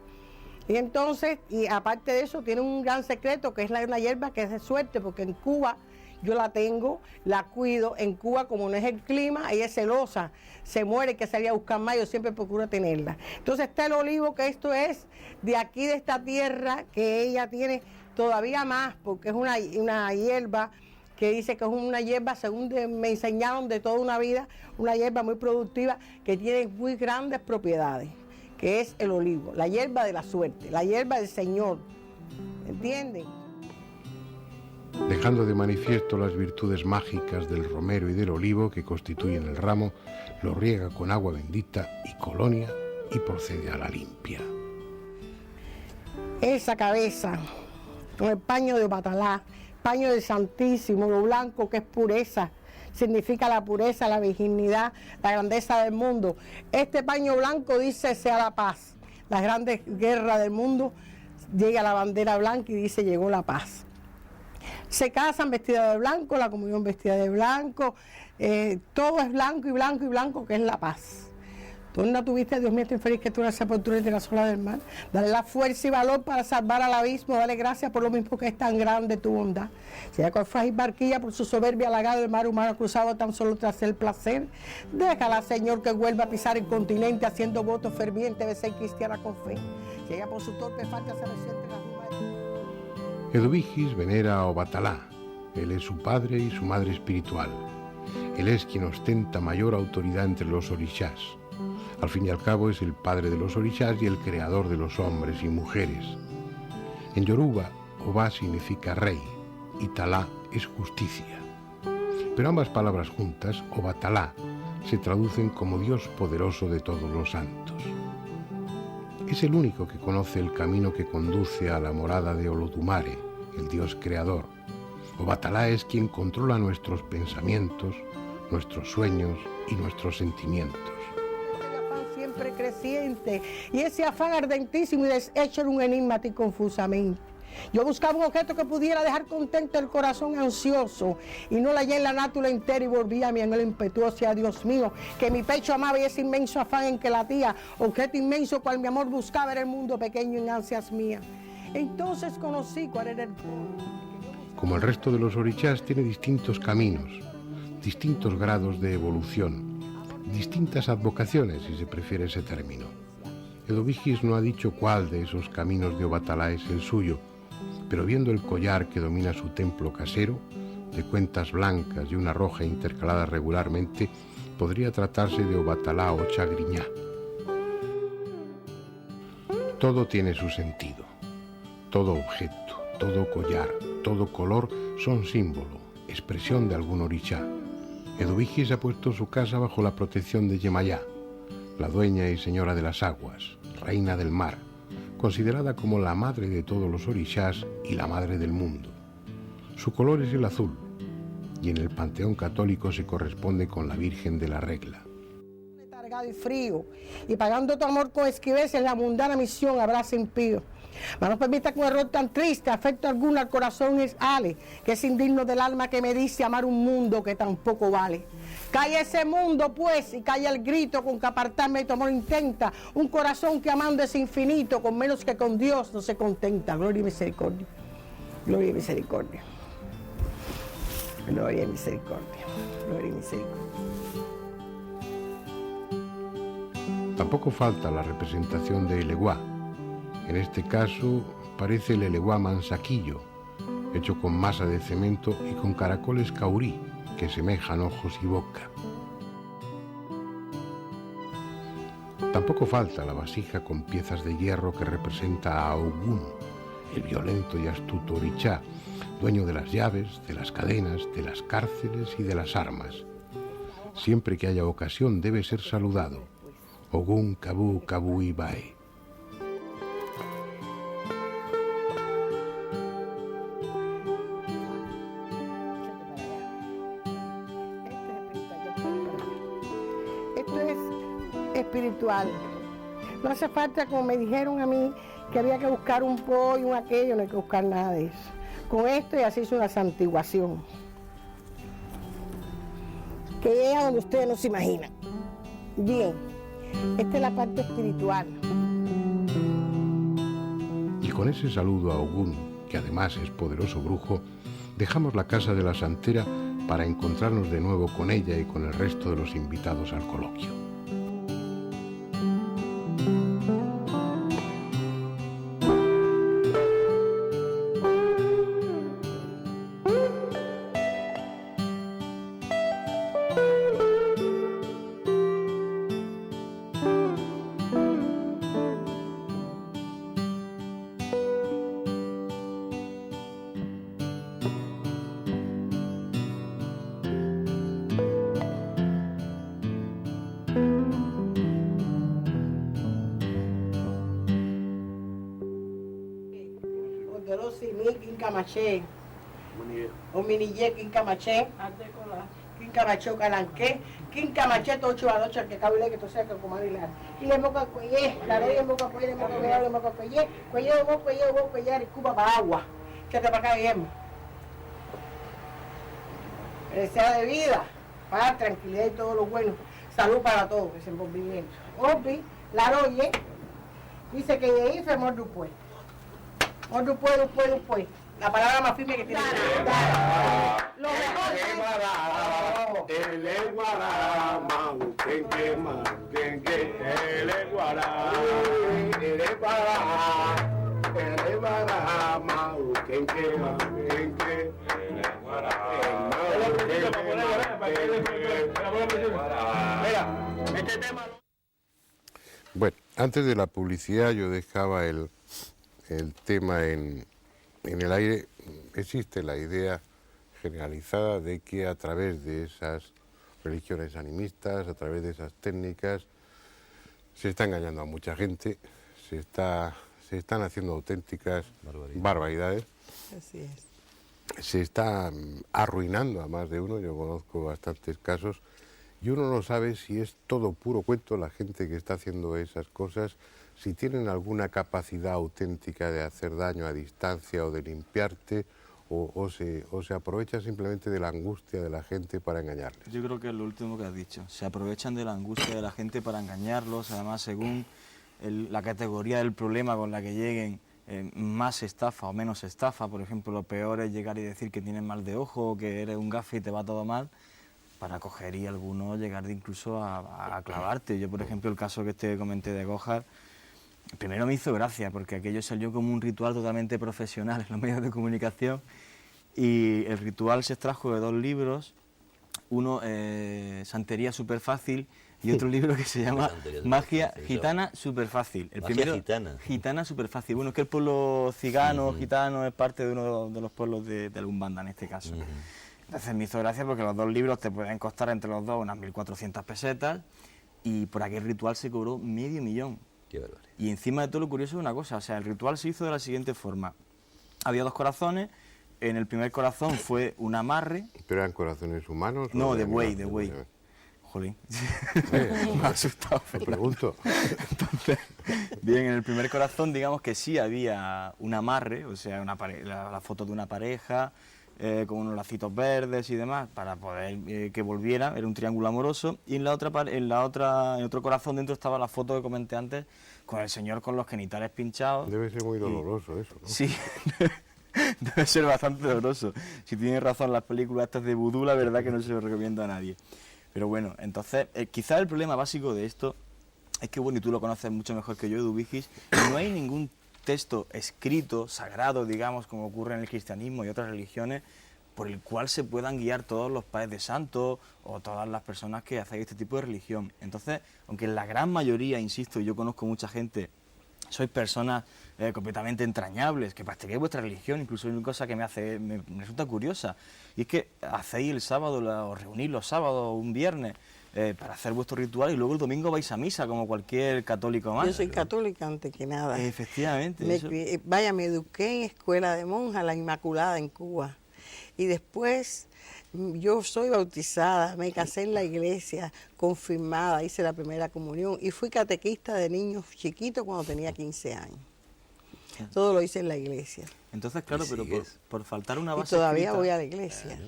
D: Y entonces, y aparte de eso, tiene un gran secreto, que es una hierba que es de suerte, porque en Cuba yo la tengo, la cuido. En Cuba, como no es el clima, ella es celosa, se muere, que salir a buscar más, yo siempre procuro tenerla. Entonces está el olivo, que esto es de aquí, de esta tierra, que ella tiene todavía más, porque es una hierba que dice que es una hierba, según me enseñaron de toda una vida, una hierba muy productiva, que tiene muy grandes propiedades, que es el olivo, la hierba de la suerte, la hierba del Señor, ¿entienden?
A: Dejando de manifiesto las virtudes mágicas del romero y del olivo que constituyen el ramo, lo riega con agua bendita y colonia y procede a la limpia.
D: Esa cabeza, con el paño de Batalá, paño del Santísimo, lo blanco que es pureza, significa la pureza, la virginidad, la grandeza del mundo. Este paño blanco dice sea la paz. Las grandes guerras del mundo, llega la bandera blanca y dice llegó la paz. Se casan vestidas de blanco, la comunión vestida de blanco, todo es blanco y blanco y blanco, que es la paz. Tú no tuviste, Dios mío, estoy feliz que tú eres sepultura entre las olas del mar. Dale la fuerza y valor para salvar al abismo, dale gracias por lo mismo que es tan grande tu bondad. Sea cual frágil barquilla por su soberbia halagado, el mar humano cruzado tan solo tras el placer. Déjala, Señor, que vuelva a pisar el continente haciendo votos fervientes de ser cristiana con fe. Si ella por su torpe falta se resiente las humanas.
A: Eduvigis venera a Obatalá. Él es su padre y su madre espiritual. Él es quien ostenta mayor autoridad entre los orishás. Al fin y al cabo es el padre de los orishás y el creador de los hombres y mujeres. En Yoruba, Oba significa rey y Talá es justicia. Pero ambas palabras juntas, Obatalá, se traducen como Dios poderoso de todos los santos. Es el único que conoce el camino que conduce a la morada de Olodumare, el Dios creador. Obatalá es quien controla nuestros pensamientos, nuestros sueños y nuestros sentimientos.
D: Siempre creciente, y ese afán ardentísimo y deshecho era un enigma y confusamente. Yo buscaba un objeto que pudiera dejar contento el corazón ansioso, y no la hallé en la nátura entera y volvía a mi anhelo impetuoso, a Dios mío, que mi pecho amaba y ese inmenso afán en que latía, objeto inmenso cual mi amor buscaba era el mundo pequeño en ansias mías. Entonces conocí cuál era el fondo.
A: Como el resto de los orishás, tiene distintos caminos, distintos grados de evolución, distintas advocaciones, si se prefiere ese término. Eduvigis no ha dicho cuál de esos caminos de Obatalá es el suyo, pero viendo el collar que domina su templo casero, de cuentas blancas y una roja intercaladas regularmente, podría tratarse de Obatalá o Chagriñá. Todo tiene su sentido. Todo objeto, todo collar, todo color son símbolo, expresión de algún orishá. Eduvigis ha puesto su casa bajo la protección de Yemayá, la dueña y señora de las aguas, reina del mar, considerada como la madre de todos los orishás y la madre del mundo. Su color es el azul, y en el panteón católico se corresponde con la Virgen de la Regla.
D: Letargado y frío, y pagando tu amor con esquivez en la mundana misión abraza impío. Mas no permita que un error tan triste afecte alguno al corazón es ale, que es indigno del alma que me dice amar un mundo que tampoco vale. Calla ese mundo pues y calla el grito con que apartarme de tu amor intenta, un corazón que amando es infinito, con menos que con Dios no se contenta. Gloria y misericordia, gloria y misericordia, gloria y misericordia, gloria y misericordia.
A: Tampoco falta la representación de Eleguá. En este caso parece el Eleguá mansaquillo, hecho con masa de cemento y con caracoles caurí, que semejan ojos y boca. Tampoco falta la vasija con piezas de hierro que representa a Ogún, el violento y astuto orishá, dueño de las llaves, de las cadenas, de las cárceles y de las armas. Siempre que haya ocasión debe ser saludado. Ogún Kabú Kabú Ibae.
D: Espiritual. No hace falta, como me dijeron a mí, que había que buscar un pollo, un aquello, no hay que buscar nada de eso. Con esto ya se hizo una santiguación, que llega donde ustedes no se imaginan. Bien, esta es la parte espiritual.
A: Y con ese saludo a Ogún, que además es poderoso brujo, dejamos la casa de la santera para encontrarnos de nuevo con ella y con el resto de los invitados al coloquio.
D: Quincaché, o minillé, quincamaché, quincamaché, calanqué, quincamaché, tocho a noche, que cable que tú seas que comer y la. Y le moca cuellé, la rey le moca cuellé, le moca cuellé, le moca cuellé, cuellé, cuellé, cuellé, y cuba para agua. Que te para acá bien. desea de vida, paz, tranquilidad y todo lo bueno. Salud para todos, desenvolvimiento. Orbi, Laroye, dice que de ahí fue Mordupué. Mordupué, Dupué. La palabra más firme que tiene. Lo mejor
A: Bueno, antes de la publicidad yo dejaba el tema en el aire. Existe la idea generalizada de que a través de esas religiones animistas, a través de esas técnicas, se está engañando a mucha gente, se están haciendo auténticas barbaridades.
D: Así es.
A: Se está arruinando a más de uno, yo conozco bastantes casos, y uno no sabe si es todo puro cuento la gente que está haciendo esas cosas, si tienen alguna capacidad auténtica de hacer daño a distancia o de limpiarte, o se aprovecha simplemente de la angustia de la gente para engañarles.
B: Yo creo que es lo último que has dicho. Se aprovechan de la angustia de la gente para engañarlos, además según la categoría del problema con la que lleguen, más estafa o menos estafa. Por ejemplo, lo peor es llegar y decir que tienes mal de ojo, que eres un gafe y te va todo mal, para coger y algunos llegar incluso a clavarte. Yo, por ejemplo, el caso que te comenté de Gojar, primero me hizo gracia, porque aquello salió como un ritual totalmente profesional en los medios de comunicación, y el ritual se extrajo de 2 libros, uno, Santería Súper Fácil, y otro libro que se llama Magia Gitana Súper Fácil. El primero, Gitana Súper Fácil. Bueno, es que el pueblo cigano, gitano, es parte de uno de los pueblos de la Umbanda en este caso. Entonces me hizo gracia porque los 2 libros te pueden costar entre los dos unas 1.400 pesetas, y por aquel ritual se cobró $500.000.
E: Qué barbaridad.
B: Y encima de todo lo curioso es una cosa, o sea, el ritual se hizo de la siguiente forma. Había 2 corazones, en el primer corazón fue un amarre.
A: ¿Pero eran corazones humanos?
B: No,
A: o
B: de buey,
A: animales?
B: de buey. Jolín, me ha asustado.
A: Te pregunto.
B: Entonces, bien, en el primer corazón digamos que sí había un amarre, o sea, la foto de una pareja, con unos lacitos verdes y demás, para poder que volviera, era un triángulo amoroso, y en otro corazón dentro estaba la foto que comenté antes, con el señor con los genitales pinchados.
A: Debe ser muy doloroso eso, ¿no?
B: Sí, debe ser bastante doloroso. Si tienes razón, las películas estas de vudú, la verdad que no se lo recomiendo a nadie. Pero bueno, entonces, quizás el problema básico de esto es que, bueno, y tú lo conoces mucho mejor que yo, Edu Vigis, no hay ningún texto escrito, sagrado, digamos, como ocurre en el cristianismo y otras religiones, por el cual se puedan guiar todos los padres de santos o todas las personas que hacen este tipo de religión. Entonces, aunque en la gran mayoría, insisto, yo conozco mucha gente, sois personas completamente entrañables, que practicáis vuestra religión, incluso hay una cosa que me resulta curiosa, y es que hacéis el sábado, os reunís los sábados, un viernes, para hacer vuestro ritual, y luego el domingo vais a misa, como cualquier católico más.
D: Yo soy católica antes que nada.
B: Efectivamente.
D: Me eduqué en escuela de monjas, la Inmaculada en Cuba. Y después yo soy bautizada, me casé en la iglesia, confirmada, hice la primera comunión y fui catequista de niños chiquitos cuando tenía 15 años. Todo lo hice en la iglesia.
B: Entonces, claro, pero por faltar una base
D: y todavía
B: escrita,
D: voy a la iglesia.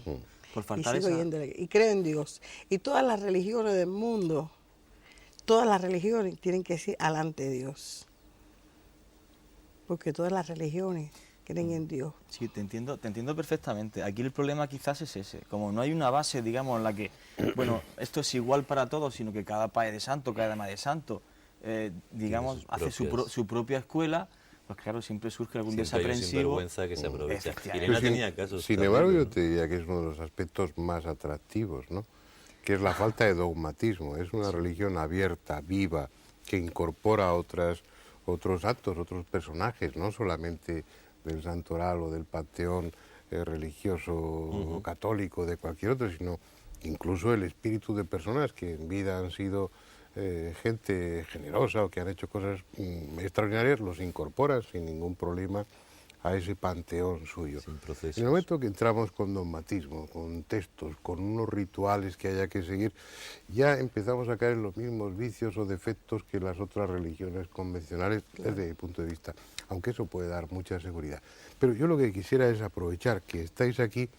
B: Por faltar
D: y sigo yendo a la iglesia. Y creo en Dios. Y todas las religiones del mundo, todas las religiones tienen que decir alante de Dios. Porque todas las religiones creen en Dios.
B: Sí, te entiendo perfectamente. Aquí el problema quizás es ese. Como no hay una base, digamos, en la que, bueno, esto es igual para todos, sino que cada padre de santo, cada madre de santo, digamos, hace su propia escuela, pues claro, siempre surge algún desaprensivo.
E: Vergüenza que se aprovecha. Y
A: Pero
E: tenía casos.
A: Sin embargo, yo te diría que es uno de los aspectos más atractivos, ¿no? Que es la falta de dogmatismo. Es una religión abierta, viva, que incorpora otros actos, otros personajes, no solamente del santoral o del panteón religioso católico, de cualquier otro, sino incluso el espíritu de personas que en vida han sido gente generosa o que han hecho cosas extraordinarias, los incorpora sin ningún problema a ese panteón suyo.
E: Sin procesos.
A: En el momento que entramos con dogmatismo, con textos, con unos rituales que haya que seguir, ya empezamos a caer en los mismos vicios o defectos que las otras religiones convencionales, desde mi punto de vista, aunque eso puede dar mucha seguridad. Pero yo lo que quisiera es aprovechar que estáis aquí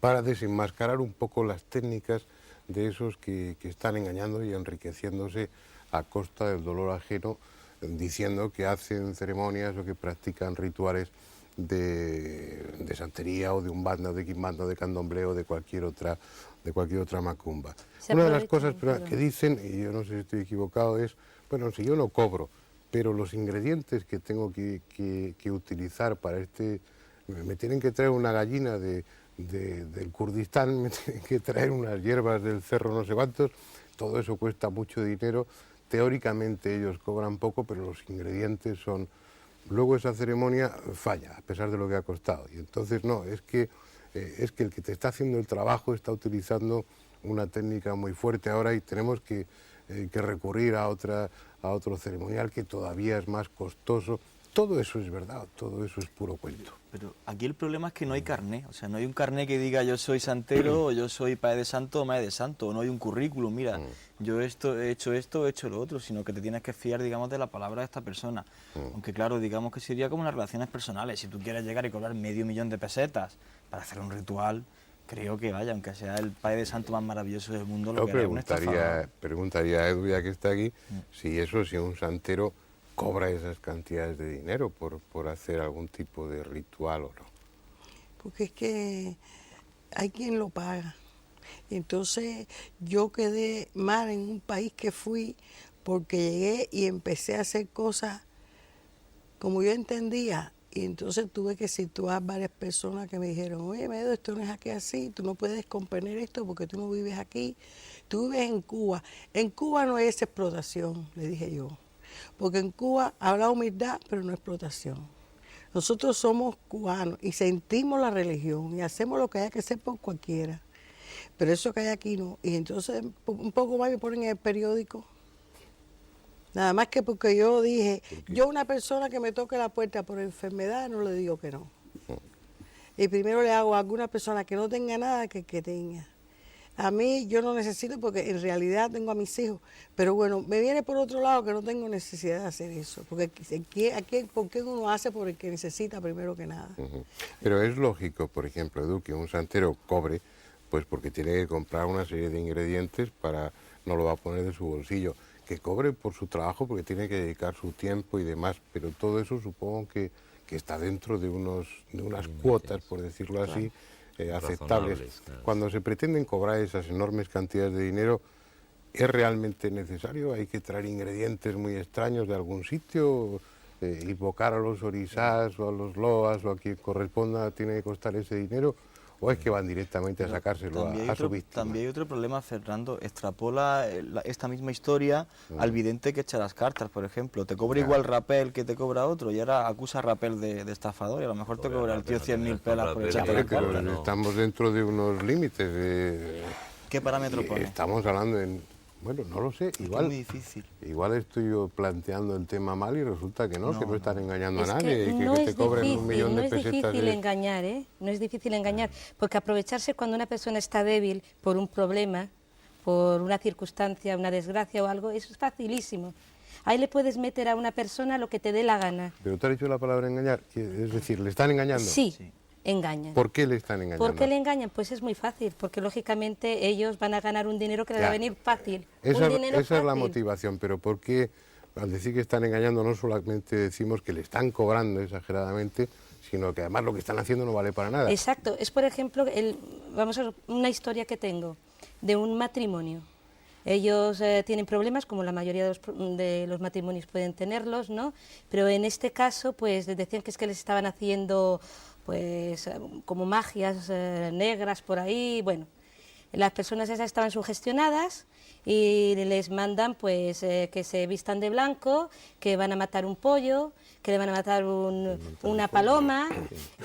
A: para desenmascarar un poco las técnicas de esos que están engañando y enriqueciéndose a costa del dolor ajeno, diciendo que hacen ceremonias o que practican rituales de santería o de umbanda, de quimbanda, de candomblé o de cualquier otra macumba. Una de las cosas que dicen, y yo no sé si estoy equivocado, es, bueno, si yo no cobro, pero los ingredientes que tengo que utilizar para me tienen que traer una gallina del Kurdistán, me tienen que traer unas hierbas del cerro no sé cuántos, todo eso cuesta mucho dinero. Teóricamente ellos cobran poco, pero los ingredientes son... Luego esa ceremonia falla, a pesar de lo que ha costado. Y entonces no, es que el que te está haciendo el trabajo está utilizando una técnica muy fuerte ahora y tenemos que recurrir a otro ceremonial que todavía es más costoso. Todo eso es verdad, todo eso es puro cuento.
B: Pero aquí el problema es que no hay carné, o sea, no hay un carné que diga yo soy santero, o yo soy padre de santo o madre de santo, o no hay un currículum, mira, yo he hecho esto, he hecho lo otro, sino que te tienes que fiar, digamos, de la palabra de esta persona. Aunque claro, digamos que sería como unas relaciones personales, si tú quieres llegar y cobrar $500,000 de pesetas para hacer un ritual, creo que vaya, aunque sea el padre de santo más maravilloso del mundo, lo que es un estafador.
A: Preguntaría a Edu, ya que está aquí, si un santero cobra esas cantidades de dinero por hacer algún tipo de ritual o no.
D: Porque es que hay quien lo paga. Entonces yo quedé mal en un país que fui porque llegué y empecé a hacer cosas como yo entendía. Y entonces tuve que situar varias personas que me dijeron, oye, Medo, esto no es aquí así, tú no puedes componer esto porque tú no vives aquí, tú vives en Cuba. En Cuba no hay esa explotación, le dije yo. Porque en Cuba habrá humildad, pero no explotación. Nosotros somos cubanos y sentimos la religión y hacemos lo que haya que hacer por cualquiera. Pero eso que hay aquí no. Y entonces un poco más me ponen en el periódico. Nada más que porque yo dije, yo una persona que me toque la puerta por enfermedad no le digo que no. Y primero le hago a alguna persona que no tenga nada que tenga. A mí yo no necesito porque en realidad tengo a mis hijos, pero bueno, me viene por otro lado que no tengo necesidad de hacer eso, porque aquí ¿por qué uno hace por el que necesita primero que nada?
A: Pero es lógico, por ejemplo, Edu, que un santero cobre, pues porque tiene que comprar una serie de ingredientes no lo va a poner de su bolsillo, que cobre por su trabajo porque tiene que dedicar su tiempo y demás, pero todo eso supongo que está dentro de unas cuotas, por decirlo así, aceptables. Claro. Cuando se pretenden cobrar esas enormes cantidades de dinero, ¿es realmente necesario? ¿Hay que traer ingredientes muy extraños de algún sitio? ¿Invocar a los orisás o a los loas o a quien corresponda tiene que costar ese dinero? ¿O es que van directamente a sacárselo a su víctima?
B: También hay otro problema, Fernando. Extrapola esta misma historia al vidente que echa las cartas, por ejemplo. Te cobra igual Rapel que te cobra otro y ahora acusa a Rapel de estafador y a lo mejor te cobra el tío 100.000 pelas por echarte las cartas.
A: Estamos dentro de unos límites.
B: ¿Qué parámetro pone?
A: Estamos hablando bueno, no lo sé, igual,
B: es muy difícil.
A: Igual estoy yo planteando el tema mal y resulta que no están engañando a nadie y que te cobren $1 millón de pesetas.
C: No es difícil engañar, ¿eh? No es difícil engañar, porque aprovecharse cuando una persona está débil por un problema, por una circunstancia, una desgracia o algo, eso es facilísimo. Ahí le puedes meter a una persona lo que te dé la gana.
A: Pero te has dicho la palabra engañar, es decir, ¿le están engañando?
C: Sí. Engañan.
A: ¿Por qué le están engañando?
C: ¿Por qué le engañan? Pues es muy fácil, porque lógicamente ellos van a ganar un dinero que les va a venir fácil.
A: Esa es la motivación, pero ¿por qué al decir que están engañando no solamente decimos que le están cobrando exageradamente, sino que además lo que están haciendo no vale para nada?
C: Exacto, es por ejemplo, vamos a ver, una historia que tengo de un matrimonio. Ellos tienen problemas, como la mayoría de los matrimonios pueden tenerlos, ¿no? Pero en este caso, pues les decían que es que les estaban haciendo pues como magias negras por ahí, bueno, las personas esas estaban sugestionadas y les mandan pues que se vistan de blanco, que van a matar un pollo, que le van a matar una paloma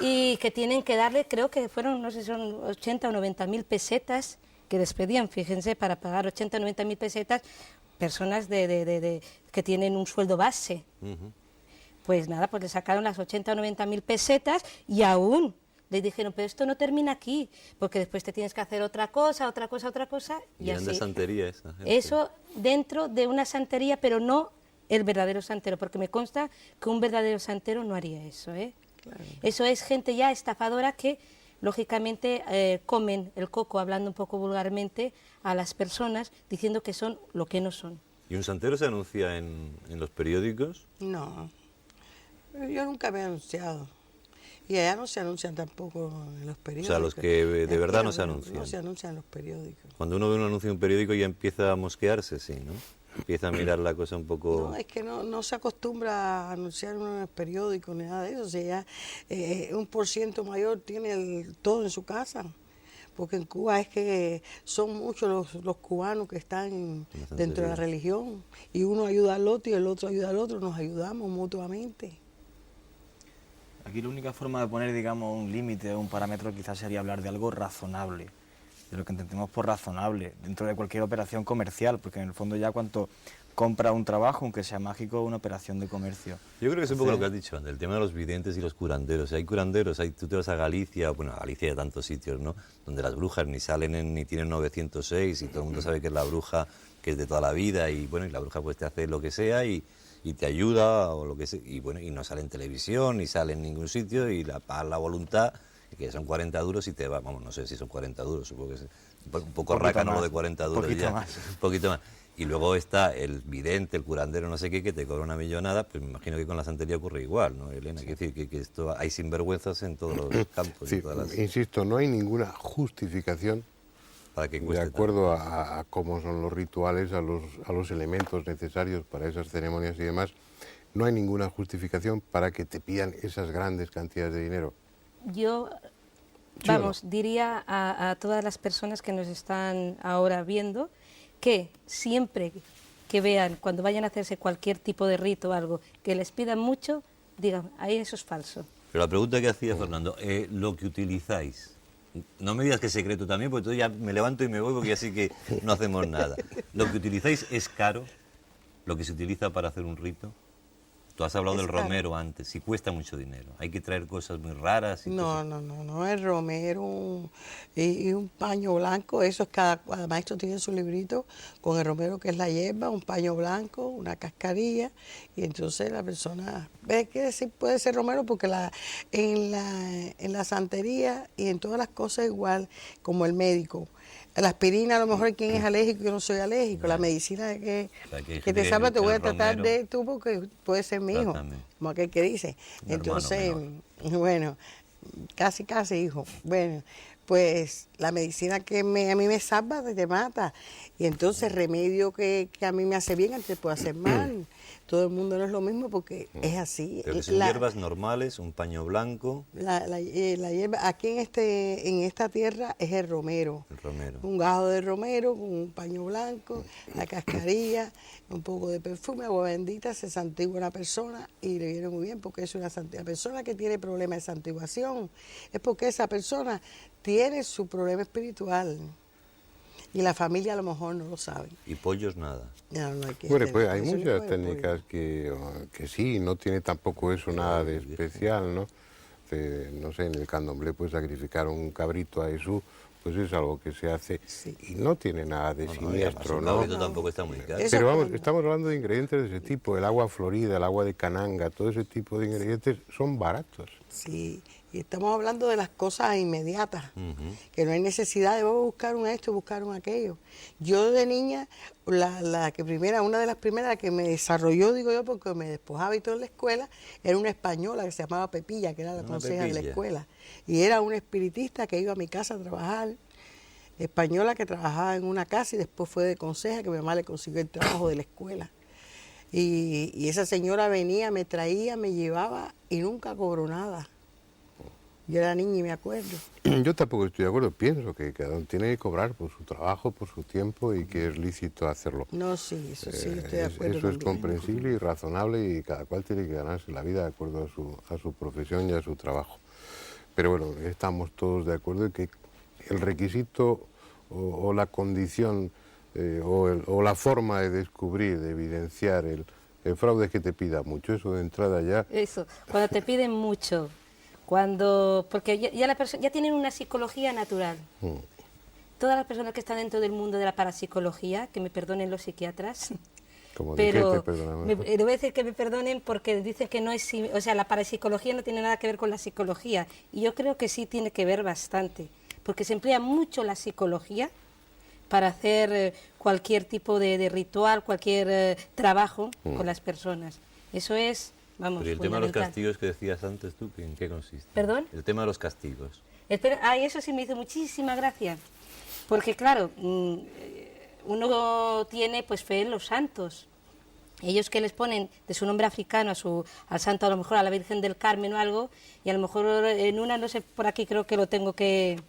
C: y que tienen que darle, creo que fueron, no sé si son 80 o 90.000 pesetas que les pedían, fíjense, para pagar 80 o 90.000 pesetas, personas que tienen un sueldo base. Pues nada, pues le sacaron las 80 o 90.000 pesetas y aún les dijeron, pero esto no termina aquí, porque después te tienes que hacer otra cosa. Y así.
E: De santería esa gente.
C: Eso dentro de una santería, pero no el verdadero santero, porque me consta que un verdadero santero no haría eso, ¿eh? Claro. Eso es gente ya estafadora que lógicamente comen el coco, hablando un poco vulgarmente, a las personas diciendo que son lo que no son.
E: ¿Y un santero se anuncia en los periódicos?
D: No, yo nunca me he anunciado. Y allá no se anuncian tampoco en los periódicos.
E: O sea, los que de verdad no se
D: Aquí
E: anuncian.
D: no se anuncian en los periódicos.
E: Cuando uno ve un anuncio en un periódico ya empieza a mosquearse, sí, ¿no? Empieza a mirar la cosa un poco...
D: No, es que no se acostumbra a anunciar uno en el periódico ni nada de eso. O sea, ya un % mayor tiene todo en su casa. Porque en Cuba es que son muchos los cubanos que están dentro de la religión. Y uno ayuda al otro y el otro ayuda al otro. Nos ayudamos mutuamente.
B: Aquí la única forma de poner, digamos, un límite o un parámetro quizás sería hablar de algo razonable, de lo que entendemos por razonable, dentro de cualquier operación comercial, porque en el fondo ya cuanto compra un trabajo, aunque sea mágico, una operación de comercio.
E: Yo creo que es un poco lo que has dicho antes, el tema de los videntes y los curanderos. Hay curanderos, tú te vas a Galicia, bueno, a Galicia hay de tantos sitios, ¿no? Donde las brujas ni salen ni tienen 906 y todo el mundo sabe que es la bruja, que es de toda la vida y bueno, y la bruja pues te hace lo que sea y te ayuda o lo que sea, y bueno, y no sale en televisión, ni sale en ningún sitio y pagas la voluntad, que son 40 duros y te va, vamos, no sé si son 40 duros, supongo que es un poco rácano lo de 40 duros
B: poquito
E: ya,
B: más.
E: un poquito más. Y luego está el vidente, el curandero, no sé qué, que te cobra una millonada, pues me imagino que con la santería ocurre igual, ¿no, Elena? Quiere decir que esto hay sinvergüenzas en todos los campos.
A: Sí,
E: en todas las...
A: insisto, no hay ninguna justificación
E: para que
A: de
E: cueste
A: acuerdo a cómo son los rituales, a los elementos necesarios para esas ceremonias y demás. No hay ninguna justificación para que te pidan esas grandes cantidades de dinero.
C: Yo,
A: ¿Sí o no?
C: vamos, diría a todas las personas que nos están ahora viendo que siempre que vean, cuando vayan a hacerse cualquier tipo de rito o algo, que les pidan mucho, digan, ahí eso es falso.
E: Pero la pregunta que hacía Fernando, lo que utilizáis, no me digas que es secreto también, porque entonces ya me levanto y me voy porque ya sí que no hacemos nada. ¿Lo que utilizáis es caro? ¿Lo que se utiliza para hacer un rito? Tú has hablado del romero antes, y cuesta mucho dinero. Hay que traer cosas muy raras. Y
D: No, el romero y un paño blanco, eso es cada maestro tiene su librito con el romero que es la hierba, un paño blanco, una cascarilla, y entonces la persona ve que sí puede ser romero porque en la santería y en todas las cosas igual, como el médico. La aspirina a lo mejor quien es alérgico, yo no soy alérgico, la medicina que te salva te voy a tratar de tú porque puede ser mi hijo, como aquel que dice. Entonces, bueno, casi hijo. Bueno, pues la medicina que a mí me salva te mata. Y entonces remedio que a mí me hace bien, antes te puede hacer mal. Todo el mundo no es lo mismo porque es así.
E: Pero que son hierbas normales, un paño blanco.
D: La hierba, aquí en esta tierra es el romero.
E: El romero.
D: Un gajo de romero con un paño blanco, la cascarilla, un poco de perfume, agua bendita, se santigua una persona y le viene muy bien porque es una santidad. La persona que tiene problemas de santiguación es porque esa persona tiene su problema espiritual. Y la familia a lo mejor no lo sabe.
E: Y pollos nada.
D: No hay que
A: Bueno, pues hay
D: eso no
A: muchas
D: puede
A: técnicas que sí, no tiene tampoco eso nada de especial, ¿no? No sé, en el candomblé pues sacrificar un cabrito a Jesús, pues es algo que se hace y no tiene nada de siniestro, ¿no?
E: Esto tampoco está muy caro.
A: Pero vamos, estamos hablando de ingredientes de ese tipo, el agua florida, el agua de cananga, todo ese tipo de ingredientes son baratos.
D: Sí, y estamos hablando de las cosas inmediatas, que no hay necesidad de buscar un esto, buscar un aquello. Yo de niña, una de las primeras que me desarrolló, digo yo, porque me despojaba y todo en la escuela, era una española que se llamaba Pepilla, que era la conseja de la escuela. Y era una espiritista que iba a mi casa a trabajar, española que trabajaba en una casa y después fue de conseja, que mi mamá le consiguió el trabajo de la escuela. Y esa señora venía, me traía, me llevaba y nunca cobró nada. Yo era niña y me acuerdo.
A: Yo tampoco estoy de acuerdo, pienso que cada uno tiene que cobrar por su trabajo, por su tiempo y que es lícito hacerlo.
D: No, sí, eso sí, estoy de acuerdo.
A: Eso es comprensible y razonable y cada cual tiene que ganarse la vida de acuerdo a su profesión y a su trabajo. Pero bueno, estamos todos de acuerdo en que el requisito o la condición o la forma de descubrir, de evidenciar el fraude es que te pida mucho, eso de entrada ya...
C: Eso, cuando te piden mucho, porque ya la persona ya tienen una psicología natural. Todas las personas que están dentro del mundo de la parapsicología, que me perdonen los psiquiatras,
A: Como de
C: pero
A: qué te perdonamos.
C: le voy a decir que me perdonen porque dicen que no es, o sea, la parapsicología no tiene nada que ver con la psicología, y yo creo que sí tiene que ver bastante, porque se emplea mucho la psicología para hacer cualquier tipo de ritual, cualquier trabajo con las personas. Eso es, vamos,
E: Pero ¿y el tema de los
C: fundamental.
E: castigos que decías antes tú, en qué consiste?
C: ¿Perdón?
E: El tema de los castigos.
C: Espera, eso sí me hizo muchísima gracia, porque claro, uno tiene pues fe en los santos. Ellos que les ponen de su nombre africano al santo, a lo mejor a la Virgen del Carmen o algo, y a lo mejor en una, no sé, por aquí creo que lo tengo que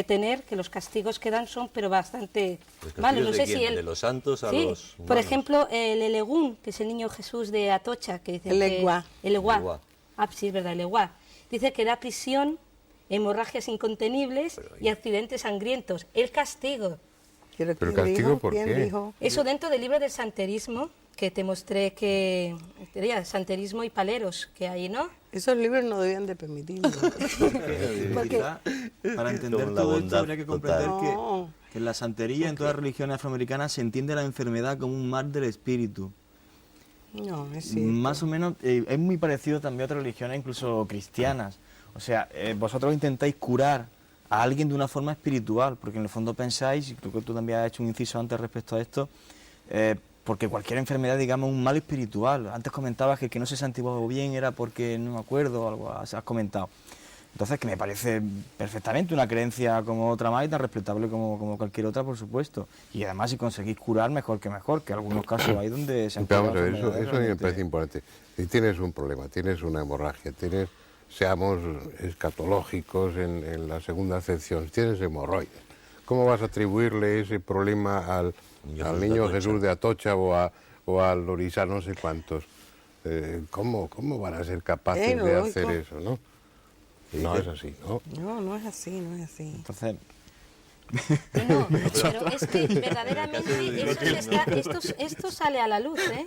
C: tener, que los castigos que dan son, pero bastante...
E: ¿Los castigos
C: Vale, no
E: de
C: sé
E: quién?
C: si
E: ¿De los santos a
C: sí,
E: los
C: por
E: humanos?
C: ejemplo, el Elegún, que es el niño Jesús de Atocha, que dice
D: El
C: que...
D: Eguá.
C: El Eguá.
E: Eguá.
C: Ah, sí, es verdad, el Eguá. Dice que da prisión, hemorragias incontenibles y accidentes sangrientos. El castigo.
D: Pero
A: ¿Pero
D: ¿quién
A: castigo
D: dijo?
A: por
D: ¿Quién
A: qué?
D: dijo?
C: Eso dentro del libro del santerismo, que te mostré que... santerismo y paleros que hay, ¿no?
D: Esos libros no debían de permitirlo.
C: Porque-
B: Quizá, para entender
E: Con la
B: todo esto
E: bondad
B: habría que comprender
E: total.
D: No.
B: que en la santería, en todas las religiones afroamericanas, se entiende la enfermedad como un mal del espíritu.
D: No, es cierto.
B: Más o menos, es muy parecido también a otras religiones, incluso cristianas. O sea, vosotros intentáis curar a alguien de una forma espiritual, porque en el fondo pensáis, y creo que tú también has hecho un inciso antes respecto a esto, porque cualquier enfermedad, digamos, es un mal espiritual. Antes comentabas que el que no se santiguaba bien era porque, no me acuerdo, algo has comentado. Entonces, que me parece perfectamente una creencia como otra más y tan respetable como cualquier otra, por supuesto. Y además, si conseguís curar, mejor, que algunos casos hay donde se han
A: Vamos a
B: curado
A: ver, eso a mí me
B: realmente.
A: parece importante. Si tienes un problema, tienes una hemorragia, seamos escatológicos en la segunda acepción, tienes hemorroides, ¿cómo vas a atribuirle ese problema al niño Jesús de Atocha o al Lorisa no sé cuántos? ¿Cómo van a ser capaces de
D: lógico.
A: hacer eso, no? No es así, ¿no?
D: No, no es así, no es así.
B: Entonces,
C: No, pero es que verdaderamente esto sale a la luz, ¿eh?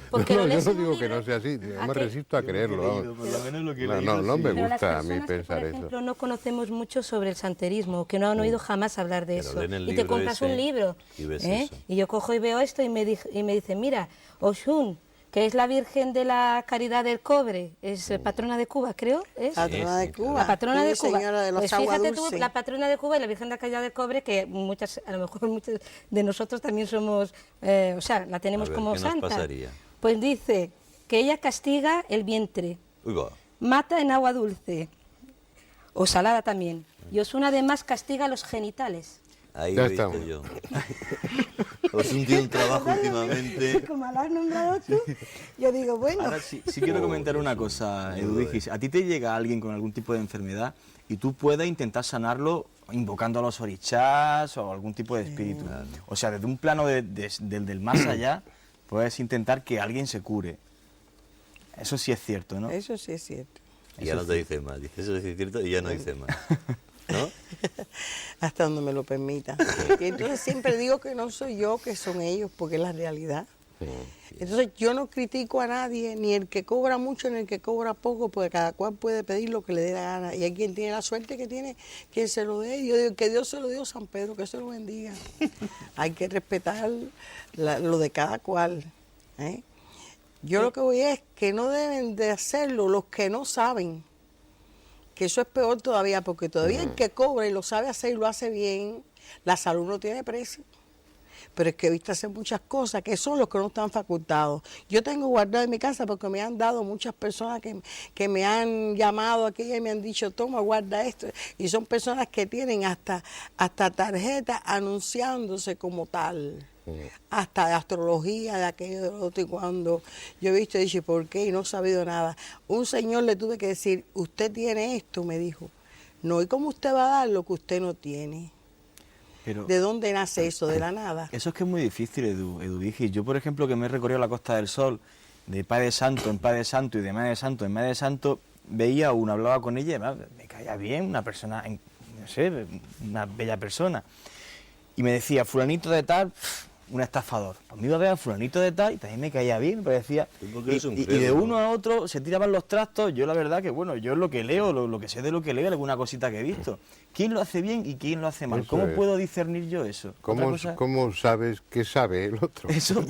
C: Porque
A: No,
C: lo
A: yo
C: lees
A: no
C: en un
A: digo que
C: libro.
A: no sea así, yo
C: ¿A
A: me
C: qué?
A: resisto a creerlo. vamos.
B: por lo menos lo que he
A: No,
B: leído,
A: no
B: sí.
A: me
C: Pero las
A: gusta a mí
C: personas que,
A: pensar
C: por
A: eso.
C: ejemplo, no conocemos mucho sobre el santerismo, que no han oído jamás hablar de
E: Pero
C: eso,
E: leen el
C: y te
E: libro
C: compras
E: ese
C: un libro,
E: y ves
C: ¿eh?
E: eso.
C: Y yo cojo y veo esto y me dice, mira, Oshun, que es la Virgen de la Caridad del Cobre, es patrona de Cuba, creo, ¿es?
D: Patrona de
E: sí,
D: Cuba.
C: La patrona de
D: Sí,
C: Cuba.
D: Señora de los
C: Pues
D: Aguas
C: fíjate tú,
D: Dulces.
C: la patrona de Cuba y la Virgen de la Caridad del Cobre, que a lo mejor muchos de nosotros también somos, o sea, la tenemos
E: A ver,
C: como
E: ¿qué nos
C: santa.
E: pasaría?
C: Pues dice que ella castiga el vientre,
E: Uy, va.
C: mata en agua dulce o salada también. Y Osuna además castiga los genitales.
E: Ahí
A: Ya
E: lo he visto
A: estamos.
E: yo. Os un tío un trabajo últimamente.
D: Como la has nombrado tú, yo digo, bueno,
B: Ahora sí quiero comentar una cosa, Eduvigis. A ti te llega alguien con algún tipo de enfermedad y tú puedes intentar sanarlo invocando a los orichás o algún tipo de espíritu. O sea, desde un plano del más allá, puedes intentar que alguien se cure. Eso sí es cierto, ¿no?
D: eso sí es cierto.
E: Y ya no te dice más. Dice eso es cierto y ya no dice más. ¿No?
D: Hasta donde me lo permita. Y entonces siempre digo que no soy yo, que son ellos, porque es la realidad. Entonces yo no critico a nadie, ni el que cobra mucho ni el que cobra poco, porque cada cual puede pedir lo que le dé la gana. Y hay quien tiene la suerte que tiene, quien se lo dé. Yo digo que Dios se lo dio a San Pedro, que se lo bendiga. Hay que respetar lo de cada cual. ¿eh? Yo lo que voy es que no deben de hacerlo los que no saben. Que eso es peor todavía, porque todavía el que cobra y lo sabe hacer y lo hace bien, la salud no tiene precio. Pero es que he visto hacer muchas cosas que son los que no están facultados. Yo tengo guardado en mi casa porque me han dado muchas personas que me han llamado aquí y me han dicho, toma, guarda esto. Y son personas que tienen hasta tarjetas anunciándose como tal. Hasta de astrología, de aquello, de lo otro. Y cuando yo he visto, he dicho, ¿por qué? Y no he sabido nada. Un señor le tuve que decir, usted tiene esto, me dijo. No, ¿y cómo usted va a dar lo que usted no tiene?
B: Pero
D: ¿De dónde nace eso? De la nada.
B: eso es que es muy difícil, Eduvigis. Yo, por ejemplo, que me he recorrido la Costa del Sol, de Padre Santo en Padre Santo y de Madre Santo en Madre Santo, veía una, hablaba con ella, y me caía bien, una persona, no sé, una bella persona. Y me decía, fulanito de tal, un estafador. Pues me iba a ver a fulanito de tal y también me caía bien, me parecía.
E: Tú porque eres un
B: Y de
E: credo,
B: uno
E: ¿no?
B: a otro se tiraban los trastos. Yo la verdad que, bueno, yo lo que leo, lo que sé de lo que leo, alguna cosita que he visto. ¿Quién lo hace bien y quién lo hace mal?
A: Eso
B: ¿Cómo
A: es.
B: puedo discernir yo eso? Otra cosa-
A: ¿Cómo sabes qué sabe el otro?
B: Eso,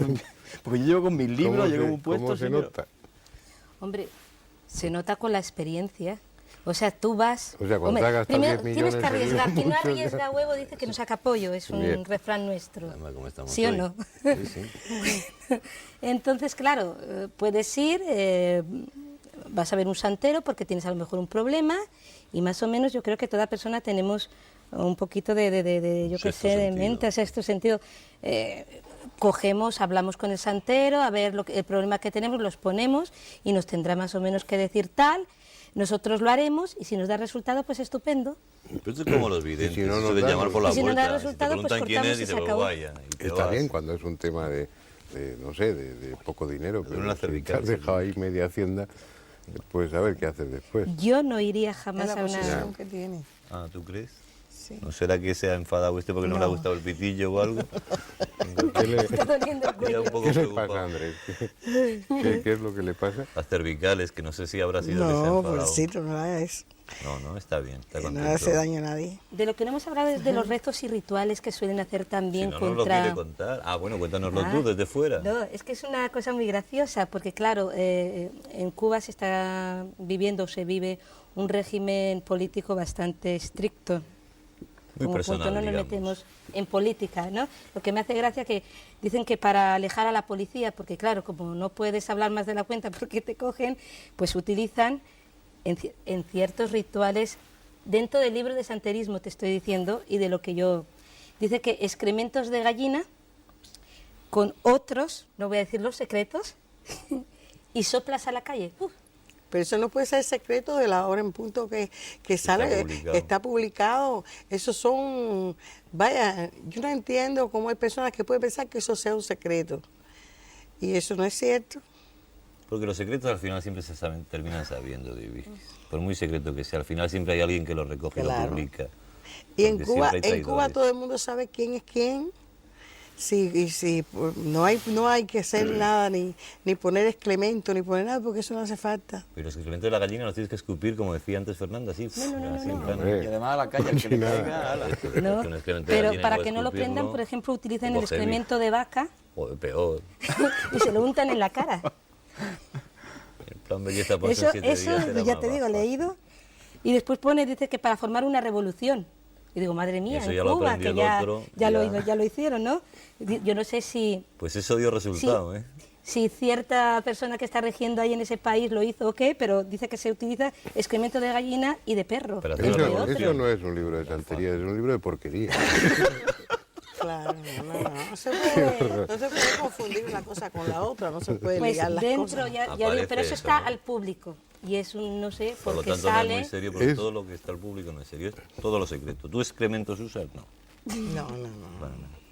B: Porque yo llevo con mis libros, llevo un puesto...
A: ¿Cómo se
B: señor.
A: nota?
C: Hombre, se nota con la experiencia. O sea, tú vas...
A: O sea, cuando
C: Hombre,
A: te has gastado
C: primero
A: 10
C: tienes que
A: millones en
C: arriesgar. Quien no
A: muchos-
C: arriesga huevo dice que no saca pollo. Es un
A: Bien.
C: refrán nuestro.
E: Además, como estamos
C: ¿Sí o
E: hoy.
C: no?
E: Sí, sí.
C: Entonces, claro, puedes ir, vas a ver un santero porque tienes a lo mejor un problema y más o menos yo creo que toda persona tenemos un poquito de yo qué
E: Sexto
C: sé, de
E: sentido.
C: mente, sexto sentido. Cogemos, hablamos con el santero, a ver el problema que tenemos, lo exponemos y nos tendrá más o menos que decir tal. Nosotros lo haremos y si nos da resultado, pues estupendo.
E: Pero esto es como los videntes,
A: Y si no
E: eso
A: nos
E: de
A: da,
E: llamar por la
C: y si no
E: puerta.
C: da
E: Si te
C: resultado, pues
E: preguntan quién
C: cortamos
E: es,
C: y
E: dice,
C: se
E: pues
C: acabó.
E: vaya. Y te
A: Está
E: vas.
A: bien cuando es un tema de, no sé, de poco dinero, pero
E: una
A: si te
E: cervical,
A: has
E: sí.
A: dejado ahí media hacienda, pues a ver qué haces después.
C: Yo no iría
D: Es
C: jamás
D: la
C: a una...
D: posición que tiene.
E: Ah, ¿tú crees?
D: Sí.
E: ¿No será que se ha enfadado porque no le ha
D: No.
E: gustado el pitillo o algo?
A: ¿Qué le,
C: Está doliendo el
E: Queda
C: cuello.
E: un poco
A: qué le
E: preocupado.
A: pasa, Andrés? ¿Qué es lo que le pasa?
E: Las cervicales, que no sé si habrá sido que se ha
D: No,
E: enfadado.
D: pobrecito, no haga eso.
E: No, está bien, está
D: Que no
E: contento.
D: le hace daño a nadie.
C: De lo que no hemos hablado es de los retos y rituales que suelen hacer
E: Si
C: también
E: no nos lo
C: contra...
E: quiere contar. Ah, bueno, cuéntanoslo
C: Ah,
E: tú desde fuera.
C: No, es que es una cosa muy graciosa, porque claro, en Cuba se está viviendo, se vive un régimen político bastante estricto.
E: Muy
C: Como
E: personal,
C: punto no nos
E: digamos.
C: metemos en política, ¿no? Lo que me hace gracia que dicen que para alejar a la policía, porque claro, como no puedes hablar más de la cuenta porque te cogen, pues utilizan en ciertos rituales, dentro del libro de santerismo te estoy diciendo, y de lo que yo... Dice que excrementos de gallina con otros, no voy a decir los secretos, y soplas a la calle. ¡Uf!
D: Pero eso no puede ser secreto de la hora en punto que sale,
E: publicado.
D: que está publicado. Esos son, vaya, yo no entiendo cómo hay personas que pueden pensar que eso sea un secreto. Y eso no es cierto.
E: Porque los secretos al final siempre se saben, terminan sabiendo, Divis. Por muy secreto que sea, al final siempre hay alguien que lo recoge y lo
D: Claro.
E: publica.
D: Y en
E: Porque
D: Cuba,
E: siempre hay
D: en Cuba
E: traidores.
D: todo el mundo sabe quién es quién. Sí, y sí, pues, no hay que hacer nada, ni poner excremento, ni poner nada, porque eso no hace falta.
E: Pero los excrementos de la gallina los tienes que escupir, como decía antes Fernanda, así. así en plan-
A: Hombre.
B: Y además a la calle, el que le
A: Cochinada.
B: caiga, ala.
C: ¿No?
E: Que un excremento de
C: Pero
E: gallina
C: para
E: puedes
C: que no lo
E: escupirlo,
C: prendan, por ejemplo, utilizan
E: o
C: el excremento de vaca
E: O peor.
C: y se lo untan en la cara.
E: En plan belleza por
C: Eso,
E: 7
C: eso
E: días. era
C: ya
E: más
C: te digo,
E: bajo.
C: leído. Y después pone, dice que para formar una revolución. Y digo, madre mía,
E: Eso
C: en
E: ya lo
C: Cuba,
E: aprendió
C: que
E: el
C: ya,
E: otro,
C: ya
E: ya.
C: Lo hicieron, ¿no? Yo no sé si
E: Pues eso dio resultado, ¿eh?
C: cierta persona que está regiendo ahí en ese país lo hizo o qué, pero dice que se utiliza excremento de gallina y de perro.
E: Pero
C: entre
E: hacerlo
A: Eso,
E: con
C: otros.
A: eso no es un libro de santería, es un libro de porquería.
D: Claro, no se puede confundir una cosa con la otra, no se puede
C: Pues
D: ligar las
C: dentro,
D: cosas.
C: ya digo,
E: Aparece
C: pero eso
E: eso,
C: está
E: ¿no?
C: al público. Y es un, no sé,
E: Por lo
C: porque
E: tanto no es
C: sale...
E: muy serio, porque
A: Es-
E: todo lo que está al público no es serio, es todo lo secreto. ¿Tú excrementos usas? No.
D: No,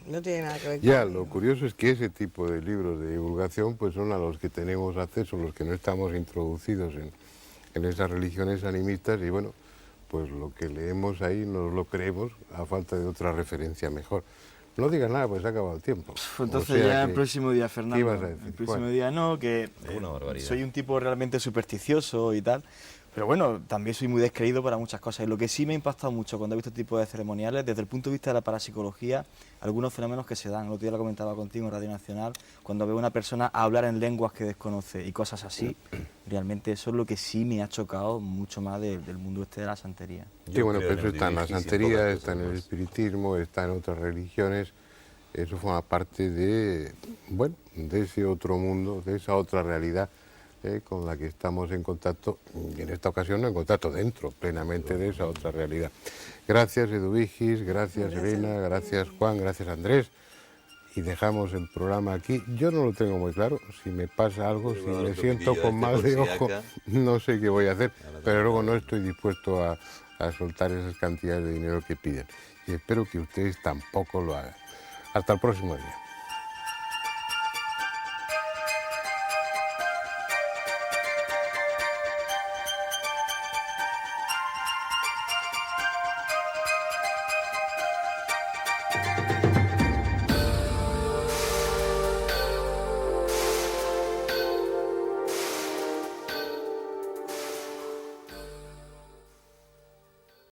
D: no tiene nada que ver con
A: Ya, lo curioso es que ese tipo de libros de divulgación pues son a los que tenemos acceso, los que no estamos introducidos en esas religiones animistas y bueno, pues lo que leemos ahí nos lo creemos a falta de otra referencia mejor. No digas nada, pues se ha acabado el tiempo.
B: Entonces
A: O sea
B: ya
A: que-
B: el próximo día, Fernando.
A: ¿qué ibas a decir?
B: El próximo
A: ¿Cuál?
B: día no, que
E: Una barbaridad.
B: soy un tipo realmente supersticioso y tal. Pero bueno, también soy muy descreído para muchas cosas. Y lo que sí me ha impactado mucho cuando he visto este tipo de ceremoniales, desde el punto de vista de la parapsicología, algunos fenómenos que se dan. El otro día lo comentaba contigo en Radio Nacional, cuando veo a una persona hablar en lenguas que desconoce y cosas así, realmente eso es lo que sí me ha chocado mucho más del mundo este de la santería.
A: Sí,
E: Yo
A: bueno,
E: creo
A: pero
E: en
A: eso está en la
E: Divis y en
A: santería,
E: pocas
A: está en
E: cosas
A: el
E: más.
A: espiritismo, está en otras religiones. Eso forma parte de, bueno, de ese otro mundo, de esa otra realidad con la que estamos en contacto, y en esta ocasión no en contacto, dentro plenamente de esa otra realidad. Gracias, Edu Vigis, gracias, Elena, gracias, Juan, gracias, Andrés. Y dejamos el programa aquí. Yo no lo tengo muy claro. Si me pasa algo, si
E: Bueno,
A: me
E: lo
A: siento
E: pillo
A: con mal
E: por
A: de
E: si
A: ojo,
E: acá.
A: no sé qué voy a hacer. Pero luego no estoy dispuesto a soltar esas cantidades de dinero que piden. Y espero que ustedes tampoco lo hagan. Hasta el próximo día.